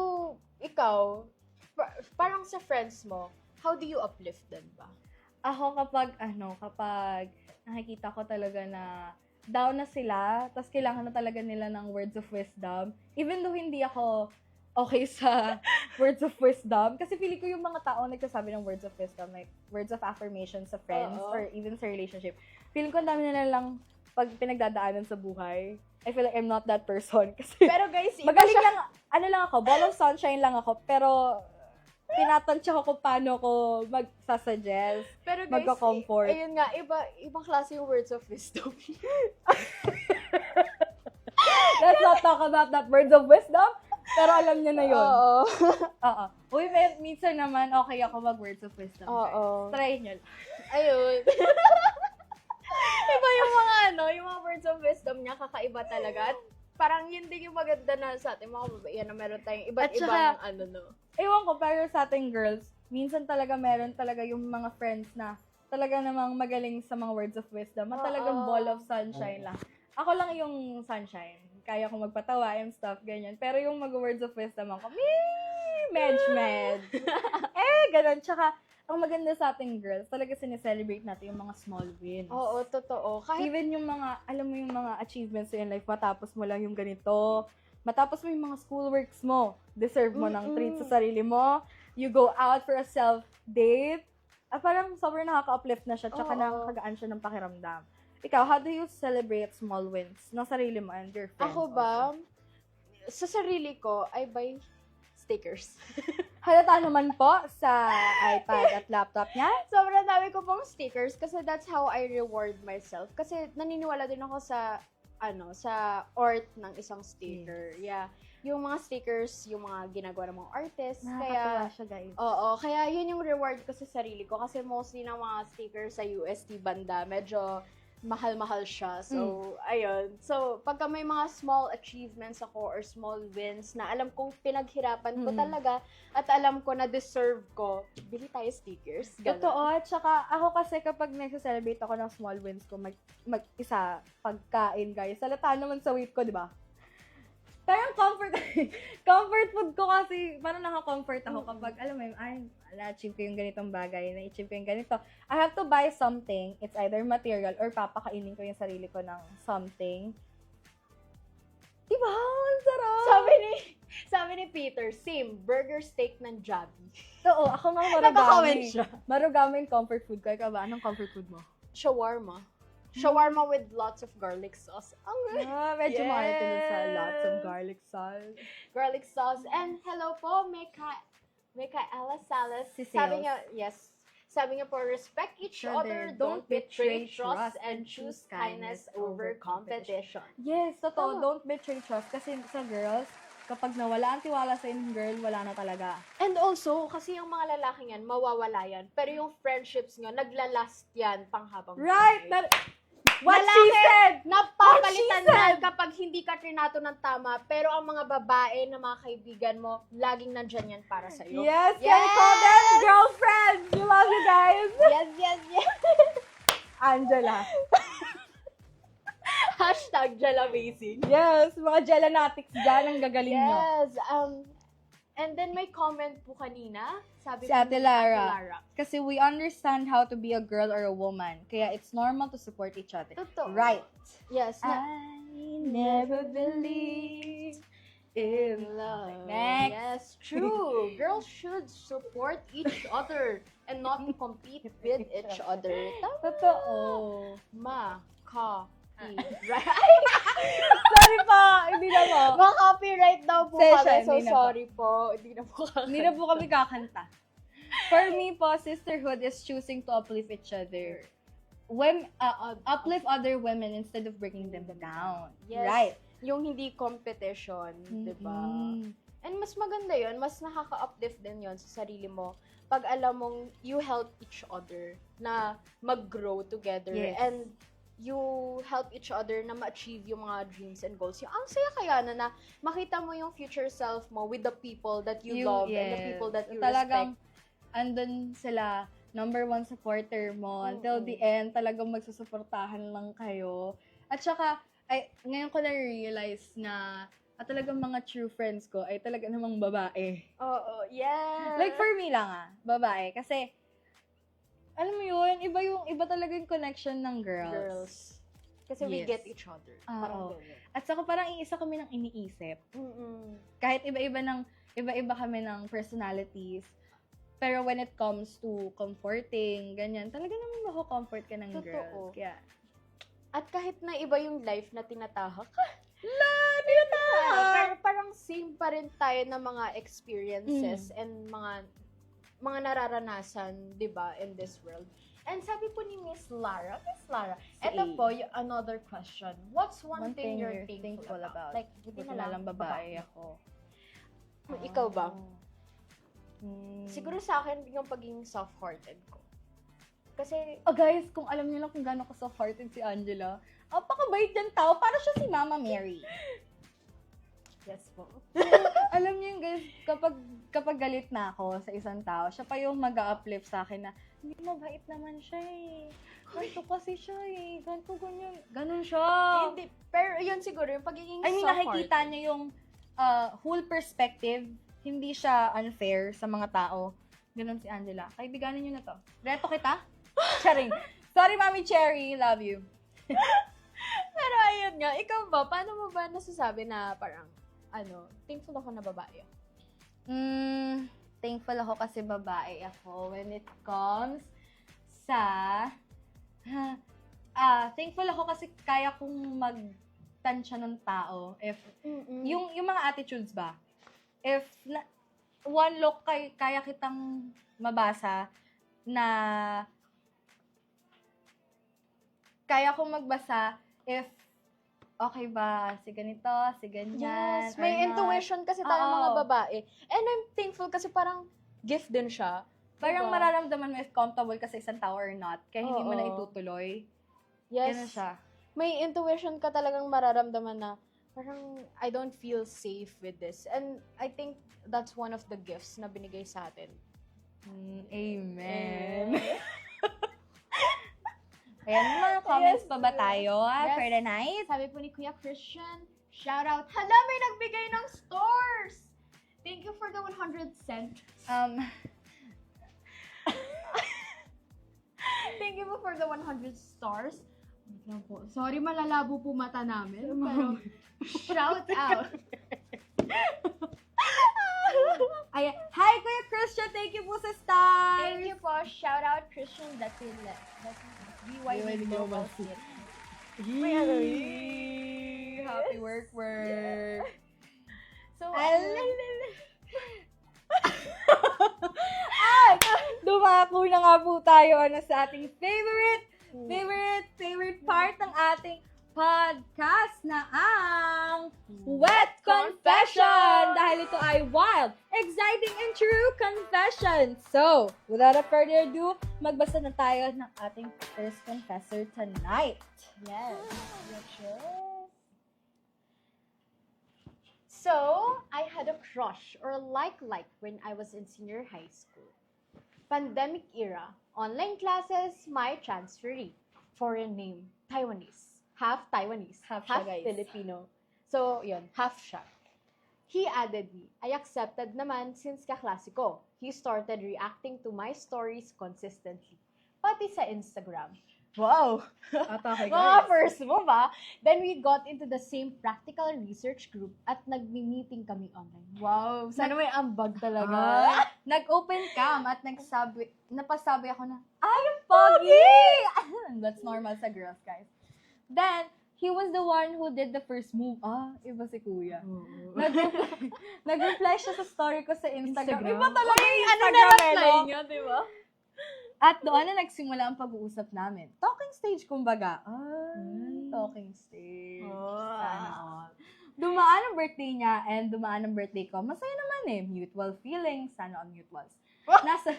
ikaw, parang sa friends mo, how do you uplift them ba? Ako kapag nakikita ko talaga na down na sila, tapos kailangan na talaga nila ng words of wisdom, even though hindi ako okay sa words of wisdom, kasi feeling ko yung mga tao nagsasabi ng words of wisdom, like words of affirmation sa friends, or even sa relationship, feeling ko ang dami nila lang pag pinagdadaanan sa buhay. I feel like I'm not that person. Kasi Pero guys, magaling lang, ako, ball of sunshine lang ako, pero tinatansya ko kung paano ko magsasuggest, Pero guys, magka-comfort. ayun nga, ibang klase yung words of wisdom. Let's not talk about that words of wisdom. Pero alam niya na yun. Oo. Oo. Uy, minsan naman, okay ako mag-words of wisdom. Oo. Guys. Try nyo lang. Ayun. Iba yung mga yung mga words of wisdom niya, kakaiba talaga. At parang yun din yung maganda na sa ating mga babaihan na meron tayong iba't At saka, ibang no. Ewan ko, pero sa ating girls, minsan talaga meron talaga yung mga friends na talaga namang magaling sa mga words of wisdom. At talagang ball of sunshine lang. Ako lang yung sunshine. Kaya ko magpatawa and stuff, ganyan. Pero yung mag-words of wisdom ako, med. Ganun. Tsaka, ang maganda sa ating girls, talaga sineselebrate natin yung mga small wins. Oo, totoo. Kahit Even yung mga, alam mo yung mga achievements in life, matapos mo lang yung ganito, matapos mo yung mga schoolworks mo, deserve mo ng treat sa sarili mo, you go out for a self-date, parang sobrang nakaka-uplift na siya, tsaka nakakagaan siya ng pakiramdam. Ikaw, how do you celebrate small wins ng sarili mo and your friends? ako ba, sa sarili ko, I buy stickers. Halata naman po sa iPad at laptop niya. Sobrang dami ko pong stickers kasi that's how I reward myself. Kasi naniniwala din ako sa sa art ng isang sticker. Yeah. Yung mga stickers, yung mga ginagawa ng mga artists. Nakakatawa siya, guys. Oo, kaya yun yung reward ko sa sarili ko. Kasi mostly ng mga stickers sa UST banda, medyo mahal-mahal siya. So, ayun. So, pagka may mga small achievements ako or small wins na alam kong pinaghirapan ko talaga at alam ko na deserve ko, bili tayo stickers. Ganun. Totoo. Tsaka ako kasi kapag nag-celebrate ako ng small wins ko, mag-isa, pagkain, guys. Salata naman sa weight ko, di ba? Parang comfort food ko kasi, parang naka-comfort ako kapag, alam mo yun, na-achieve ko yung ganitong bagay, na-achieve ko yung ganito. I have to buy something, it's either material or papakainin ko yung sarili ko ng something. Diba? Ang sarap! Sabi ni Peter, same, burger steak ng Jollibee. Oo, ako nga Nagka-comment marugami. siya. Marugami yung comfort food ko. Ikaw ba? Anong comfort food mo? Shawarma. Shawarma with lots of garlic sauce. Medyo Yes. mahal din sa lots of garlic sauce. Garlic sauce. And hello po, Micaela Salas. Si Sabi Sales. niya, yes. Sabi niya po, respect each other, don't betray trust, and choose kindness over competition. Yes, totoo. Tama. Don't betray trust. Kasi sa girls, kapag nawala ang tiwala sa inyong girl, wala na talaga. And also, kasi yung mga lalaki yan, mawawala yan. Pero yung friendships nyo, naglalast yan panghabang Right! buhay. What Lalaki, she said! napapalitan What she said! yan kapag hindi ka trinato ng tama. Pero ang mga babae na mga kaibigan mo, laging nandyan yan para sa'yo. Yes! Can we call them girlfriends? We love you guys! Yes. Angela. Hashtag Jalabasing. Yes! Mga gelanatics dyan, ang gagaling nyo. Yes. And then may comment po kanina. Sabi Si Ate Lara. Ate Lara. Kasi we understand how to be a girl or a woman. Kaya it's normal to support each other. Totoo. Right. Yes. Na, I never believed in love. Next. Yes, true. Girls should support each other and not compete with each other. Tama. Totoo. Right? Sorry po, hindi na po. Ma-copyright daw po Session, kami. So, hindi na po. sorry po. Hindi na po kami. Hindi na po kami kakanta. For me po, sisterhood is choosing to uplift each other. Uplift other women instead of breaking them down. Yes. Right. Yung hindi competition, di ba? Mm. And mas maganda yon, mas nakaka-uplift din yon sa sarili mo pag alam mong you help each other na mag-grow together. Yes. And you help each other na ma-achieve yung mga dreams and goals. Yung ang saya kaya na makita mo yung future self mo with the people that you love and the people that you talagang respect. andun sila, number one supporter mo. Until the end, talagang magsusuportahan lang kayo. At saka, ngayon ko na-realize na talagang mga true friends ko ay talaga namang babae. Oo, yeah. Like for me lang babae. Kasi, alam mo yun, iba talaga yung connection ng girls. Kasi we Yes. get each other. Parang ganyan. At saka parang iisa kami ng iniisip. Mm-mm. Kahit iba kami ng personalities. Pero when it comes to comforting, ganyan, talaga naman mako-comfort ka ng Totoo. girls. Kaya, At kahit na iba yung life na tinatahak, tinatahak! pero parang same pa rin tayo ng mga experiences and mga nararanasan, 'di ba, in this world. And sabi po ni Miss Lara, ito po yung another question. What's one thing you're thankful about? Like, Buti na lang babae ako. Ikaw ba? Hmm. Siguro sa akin, yung pagiging soft-hearted ko. Kasi, Oh, guys, kung alam niyo lang kung gaano ka soft-hearted si Angela, apakabait ng tao. Para siya si Mama Mary. yes po. Alam niyo yung guys, kapag galit na ako sa isang tao, siya pa yung mag-uplift sa akin na, hindi, mabait naman siya eh. Ganito kasi siya eh. Ganito, ganyan. Ganon siya. Hindi, pero yun siguro, yung pagiging I mean, soft-hearted. nakikita niya yung whole perspective. Hindi siya unfair sa mga tao. Ganon si Angela. Kaibiganin niyo na to. Reto kita? Charing. Sorry, Mami Cherry. Love you. Pero ayun nga, ikaw ba, paano mo ba nasasabi na parang, thankful ako na babae? Thankful ako kasi babae ako when it comes sa... thankful ako kasi kaya kong magtansya ng tao. If yung mga attitudes ba? If one look kaya kitang mabasa na kaya kong magbasa if okay ba si ganito, si ganyan. Yes, may or not. intuition kasi tayong Oo. mga babae. And I'm thankful kasi parang gift din siya. Parang Diba? mararamdaman mo if comfortable ka sa isang tao or not. Kaya hindi mo Oo. na itutuloy. Yes. Ganun siya. May intuition ka talagang mararamdaman na parang I don't feel safe with this. And I think that's one of the gifts na binigay sa atin. Amen. Ayan, mga comments Yes. pa ba tayo Yes. for the night? Sabi po ni Kuya Christian, shout out, hala, may nagbigay ng stars! Thank you for the 100 cent. Thank you po for the 100 stars. Wait lang po. Sorry, malalabo po mata namin. Pero, shout out. Ayan. Hi, Kuya Christian. Thank you po sa stars. Thank you po. Shout out, Christian. That's BYD Global City. Yee! Happy work. So, Ay! Dumako na nga po tayo sa ating favorite part ng ating podcast na ang Wet Confession! Dahil ito ay wild, exciting, and true confession. So, without further ado, magbasa na tayo ng ating first confessor tonight. yes. So, I had a crush or like when I was in senior high school. Pandemic era, online classes, my transferee. Foreign name, Taiwanese. Half Taiwanese, Half siya, guys. Filipino. So, yun, half siya. He added me. I accepted naman since kaklase ko. He started reacting to my stories consistently. Pati sa Instagram. Wow! Okay, Mga first mo ba? Then we got into the same practical research group at nagmi-meeting kami online. Wow! Sana may ambag talaga. Nag-open cam at napasabi ako na, ay, ang pogi! That's normal sa girls, guys. Then, he was the one who did the first move. Iba si Kuya. Nag-reply siya sa story ko sa Instagram. Iba talaga yung Instagram, niya, di ba? At doon na nagsimula ang pag-uusap namin. Talking stage, kumbaga. Talking stage. Sana all. Dumaan ang birthday niya and dumaan ang birthday ko. Masaya naman eh. Mutual feelings. Sana all mutuals. Nasa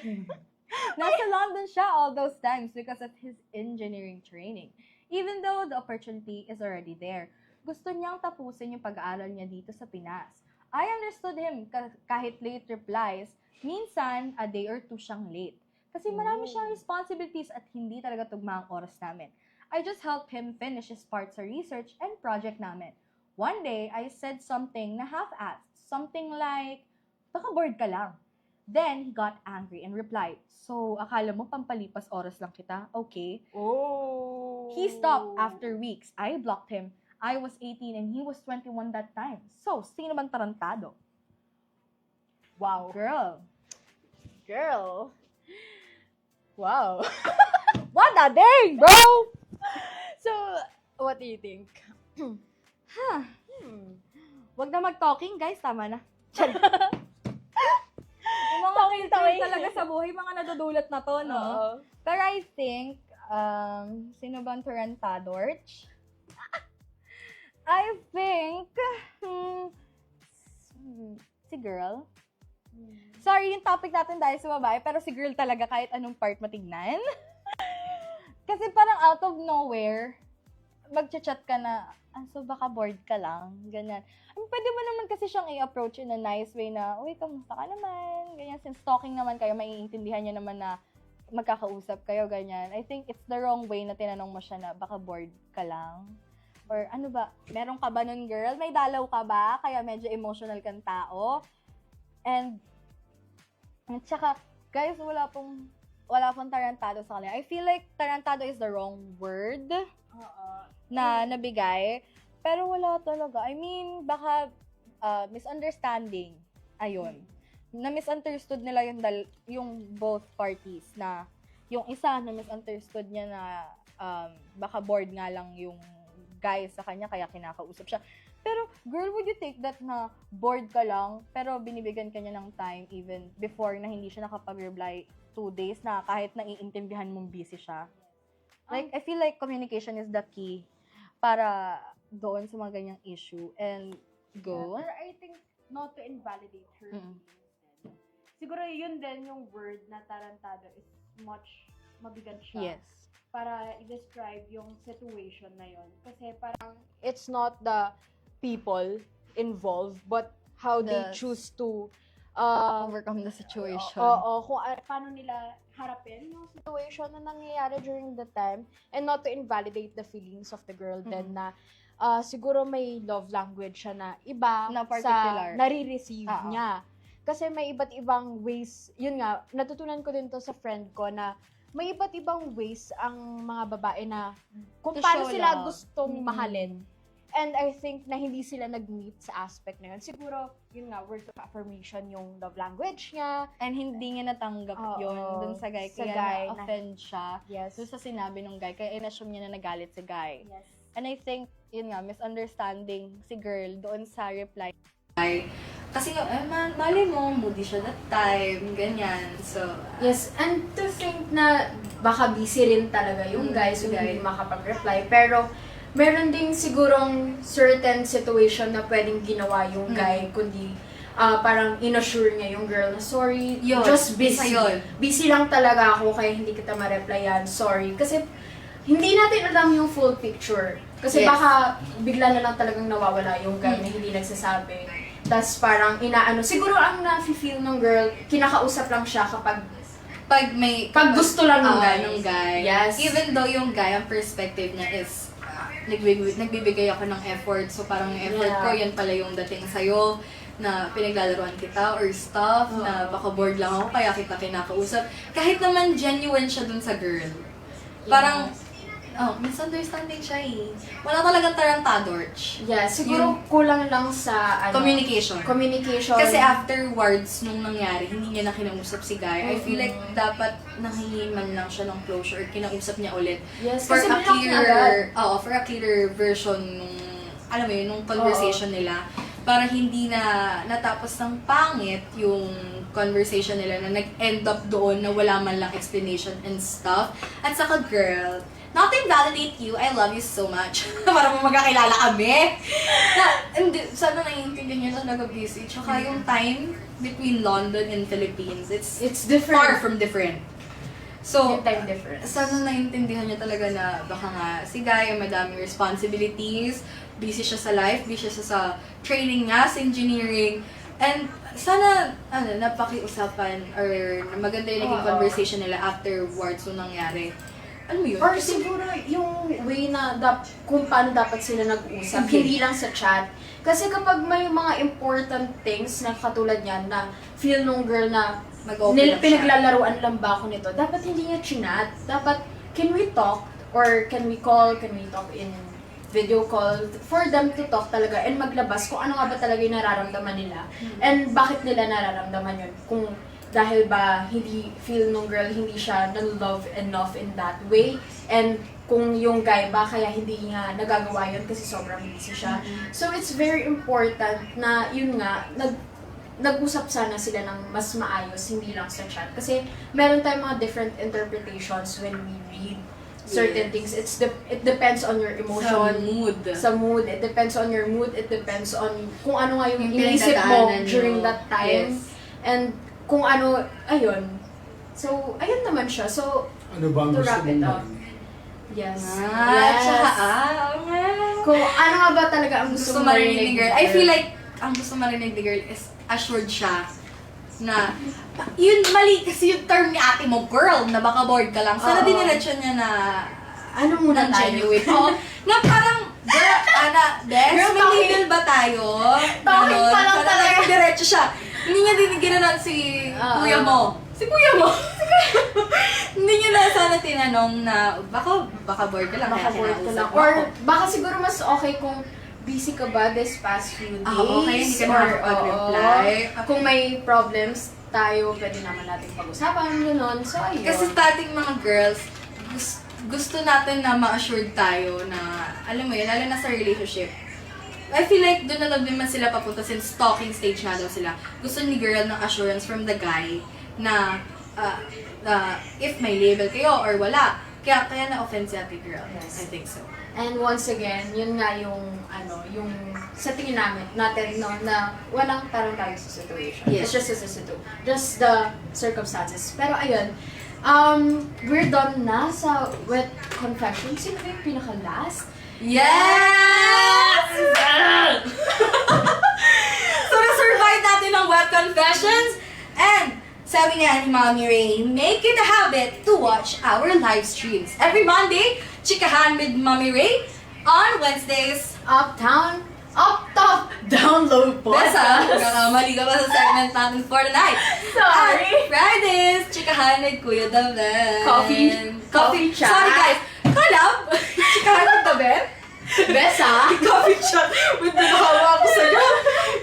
London siya all those times because of his engineering training. Even though the opportunity is already there, gusto niyang tapusin yung pag-aaral niya dito sa Pinas. I understood him kahit late replies. Minsan, a day or two siyang late. Kasi marami siyang responsibilities at hindi talaga tugma ang oras namin. I just helped him finish his part sa research and project namin. One day, I said something na half-assed. Something like, baka bored ka lang. Then, he got angry and replied, so, akala mo pampalipas oras lang kita? Okay. Oh! He stopped after weeks. I blocked him. I was 18 and he was 21 that time. So, sino bang tarantado? Wow. Girl. Wow. What a day, bro! So, what do you think? Wag na mag-talking, guys. Tama na. Yung mga Talking. talaga sa buhay, mga nadudulat na to, no? Oo. Pero I think, sino bang tarantado? I think, si girl. Sorry, yung topic natin dahil sa babae, pero si girl talaga kahit anong part matignan. Kasi parang out of nowhere, magchat-chat ka na, so baka bored ka lang, ganyan. Pwede mo naman kasi siyang i-approach in a nice way na, uy, kamusta ka naman? Ganyan, since talking naman kayo, maiintindihan niya naman na magkakausap kayo, ganyan. I think it's the wrong way na tinanong mo siya na, baka bored ka lang? Or ano ba, meron ka ba nun, girl? May dalaw ka ba? Kaya medyo emotional kang tao? And, at saka, guys, wala pong tarantado sa kanila. I feel like tarantado is the wrong word na nabigay. Pero wala talaga. I mean, baka misunderstanding. Ayun. Na-misunderstood nila yung both parties na yung isa na misunderstood niya na baka bored nga lang yung guy sa kanya kaya kinakausap siya. Pero, girl, would you take that na bored ka lang, pero binibigyan ka niya ng time even before na hindi siya nakapag-reply 2 days na kahit naiintindihan mong busy siya? Like, I feel like communication is the key para doon sa mga ganyang issue. And, go. Pero I think not to invalidate her feelings din. Siguro yun din yung word na tarantado is much mabigat siya. Yes. Para i-describe yung situation na yun. Kasi parang it's not the people involved, but how they choose to Overcome the situation. Oo, kung paano nila harapin yung situation na nangyayari during the time, and not to invalidate the feelings of the girl then na siguro may love language siya na iba Na particular. sa nare-receive niya. Kasi may iba't ibang ways, yun nga, natutunan ko din to sa friend ko na may iba't ibang ways ang mga babae na kung To paano show sila love. gustong mahalin. And I think na hindi sila nag-meet sa aspect na yun. Siguro, yun nga, words of affirmation yung love language niya. And hindi niya natanggap Oo, yun dun sa guy. sa Kaya guy na-offend siya. Yes. Dun sa sinabi ng guy. Kaya in-assume niya na nagalit si guy. Yes. And I think, yun nga, misunderstanding si girl doon sa reply. Kasi mali mo, moody siya that time, ganyan. So, Yes, and to think na baka busy rin talaga yung guy, so hindi makapag-reply. Pero, meron ding sigurong certain situation na pwedeng ginawa yung guy, kundi parang inassure niya yung girl na, sorry, Yun, just busy. isa yun. Busy lang talaga ako, kaya hindi kita ma-replyan, sorry. Kasi, hindi natin alam yung full picture. Kasi Yes. baka bigla na lang talagang nawawala yung guy na hindi nagsasabi. Tapos parang inaano, siguro ang na-feel ng girl, kinakausap lang siya kapag pag gusto lang ng guy. ng guy. Yes. Even though yung guy, ang perspective niya is, nagbibigay ako ng effort. So parang yung effort ko, yan pala yung dating sa'yo na pinaglalaroan kita or stuff, na baka bored lang ako, kaya kita kinakausap. Kahit naman genuine siya dun sa girl. Parang, misunderstanding siya eh. Wala talagang tarantadorch. Yeah, siguro kulang lang sa Communication. communication. Kasi afterwards, nung nangyari, hindi niya na kinausap si Guy. I feel like dapat nanghihiman lang siya ng closure, kinausap niya ulit. Yes, For kasi a block na agad. for a clearer version nung, alam mo yun, nung conversation nila. Para hindi na natapos ng pangit yung conversation nila na nag-end up doon na wala man lang explanation and stuff. At saka, girl, not to invalidate you, I love you so much. Para mo magkakilala kami. Sana naiintindihan niyo na nag-busy. Tsaka yung time between London and Philippines, It's different. far from different. So, Yung time difference. sana naiintindihan niya talaga na baka nga si Guy ay madaming responsibilities, busy siya sa life, busy siya sa training niya, sa engineering, and sana napakiusapan or maganda yung naging conversation nila afterwards nung nangyari. Ano yun? Or siguro yung way na kung paano dapat sila nag-usap, hindi lang sa chat. Kasi kapag may mga important things na katulad yan, na feel nung girl na Mag-open up siya. pinaglalaruan lang ba ako nito, dapat hindi niya chinat. Dapat, can we talk? Or can we talk in video call for them to talk talaga and maglabas kung ano nga ba talaga yung nararamdaman nila. And bakit nila nararamdaman yun? Kung dahil ba hindi feel nung girl, hindi siya na-love enough in that way. And kung yung guy ba, kaya hindi nga nagagawa yun kasi sobrang busy siya. So it's very important na yun nga, nag-usap sana sila ng mas maayos, hindi lang sa chat. Kasi meron tayong mga different interpretations when we read certain things. It depends on your emotion. mood. Sa mood. It depends on your mood. It depends on kung ano nga yung Yung iniisip mo pinagdadaanan during mo. that time. Yes. And kung ano, ayun. So, ayun naman siya. So, Ano ba ang to gusto wrap it mong up. maging? Yes. Tsaka, Kung ano nga ba talaga ang gusto gusto mo marinig ni girl. I feel like, ang gusto marinig ni girl is assured siya na, yun, mali kasi yung term ni ate mo, girl, na baka bored ka lang. Sana Oo. diniretso niya na, ano muna tayo? genuine. Oo. Na parang, girl, best, Girl, may talking- label ba tayo? Talking Ganon. pa lang Sana talaga. naging diretso siya. Hindi niya diniginanon si Oo. kuya mo. Si kuya mo? Hindi niya na sana tinanong na, baka bored ka lang. Baka kaya bored ka lang. kinausap mo Or ako. baka siguro mas okay kung busy ka ba this past few days? Okay, hindi ka Or, nakakapag-reply. oo. Kung may problems tayo, pwede naman natin pag-usapan, gano'n. So, ayun. Kasi tating mga girls, gusto natin na ma-assured tayo na, alam mo yun, lalo na sa relationship. I feel like doon na lang din man sila papunta since stalking stage nga daw sila. Gusto ni girl ng assurance from the guy na if may label kayo or wala. Kaya na-offend si ate girl. Yes. I think so. And once again, yun nga yung, yung sa tingin natin, no, na walang tarong-tarong sa situation. Yes. It's just the circumstances. Pero ayun, we're done na sa wet confession. Sino ba yung pinaka-last? Yes! So, na-survive natin ang web confessions. And, sabi nga ni Mommy Ray, make it a habit to watch our live streams. Every Monday, chikahan with Mommy Ray. On Wednesdays, Uptown, up top, download Besa, podcast. kakamali ka pa sa segment natin for tonight. Sorry. At Fridays, chikahan with Kuya Daven. Coffee chat. Sorry guys, collab. Chikahan with Daven. Besa. Coffee chat with the hawa ko sa'yo.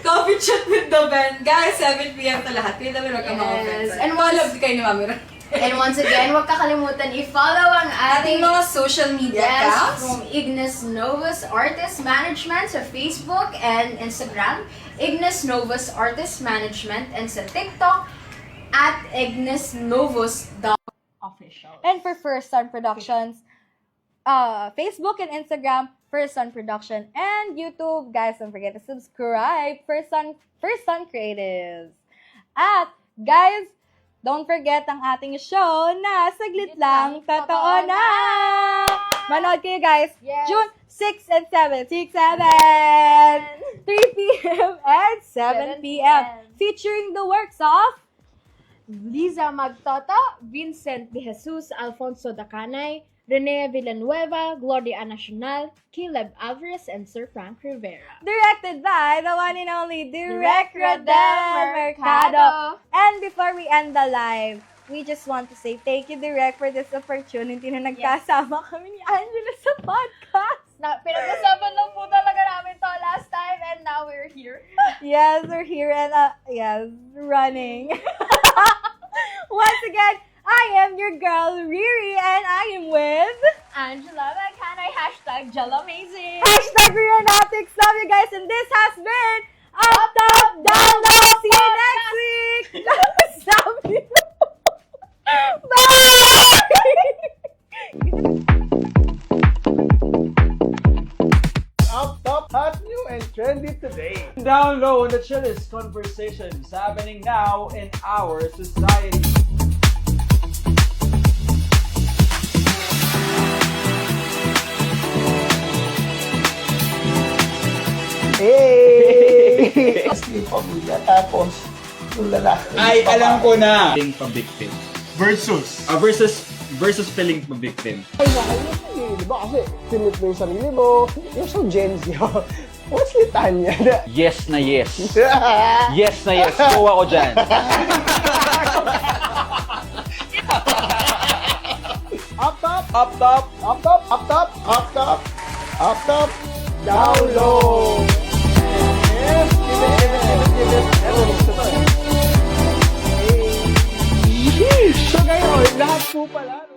Coffee chat with the Ben. Guys, 7 p.m. to lahat. Kaya namin wag kang Yes. mga And follow kayo ni Mami Ray. And once again, huwag kakalimutan i-follow ang Ating ating mga social media yes, accounts. from Ignis Novus Artist Management sa Facebook and Instagram, Ignis Novus Artist Management, and sa TikTok at ignisnovus.official. And for First Sun Productions, Facebook and Instagram, First Sun Production, and YouTube, guys, don't forget to subscribe, First Sun Creatives. At, guys, don't forget ang ating show na Saglit Lang, Totoo Na! Manood kayo, guys, Yes. June 6 and 7, 3 p.m. and 7 p.m. Featuring the works of Liza Magtoto, Vincent De Jesus, Alfonso Dacanay, Rene Villanueva, Gloria Nacional, Caleb Alvarez, and Sir Frank Rivera. directed by the one and only Direct Rodel Rodel Mercado. Mercado. And before we end the live, we just want to say thank you, Direct, for this opportunity na nagkasama kami ni Angela sa podcast. Pinag-usapan lang po talaga namin to last time, and now we're here. Yes, we're here and yes, running. Once again, I am your girl, Riri, and I am with Angela Mercanay, #JellAmazing. #Rianatics. Love you guys, and this has been Up Top Down Low. See you next week. Love you. Bye. Up top, hot, new, and trendy today. Down low on the chillest conversations happening now in our society. Hey! Yung pamilya, tapos yung lalaki. Ay, yung alam babae. ko na. Feeling pa-victim. Versus. Versus feeling pa-victim. Ay, nakakasili, di ba? Kasi sinit mo yung sarili mo. You're so Gen Z. What's litanya na? Yes na yes. Yes na yes. Go ako dyan. Up top, Up top. up top, up top, up top, up top, down low. Yes, give it. So ngayon, lahat po pala,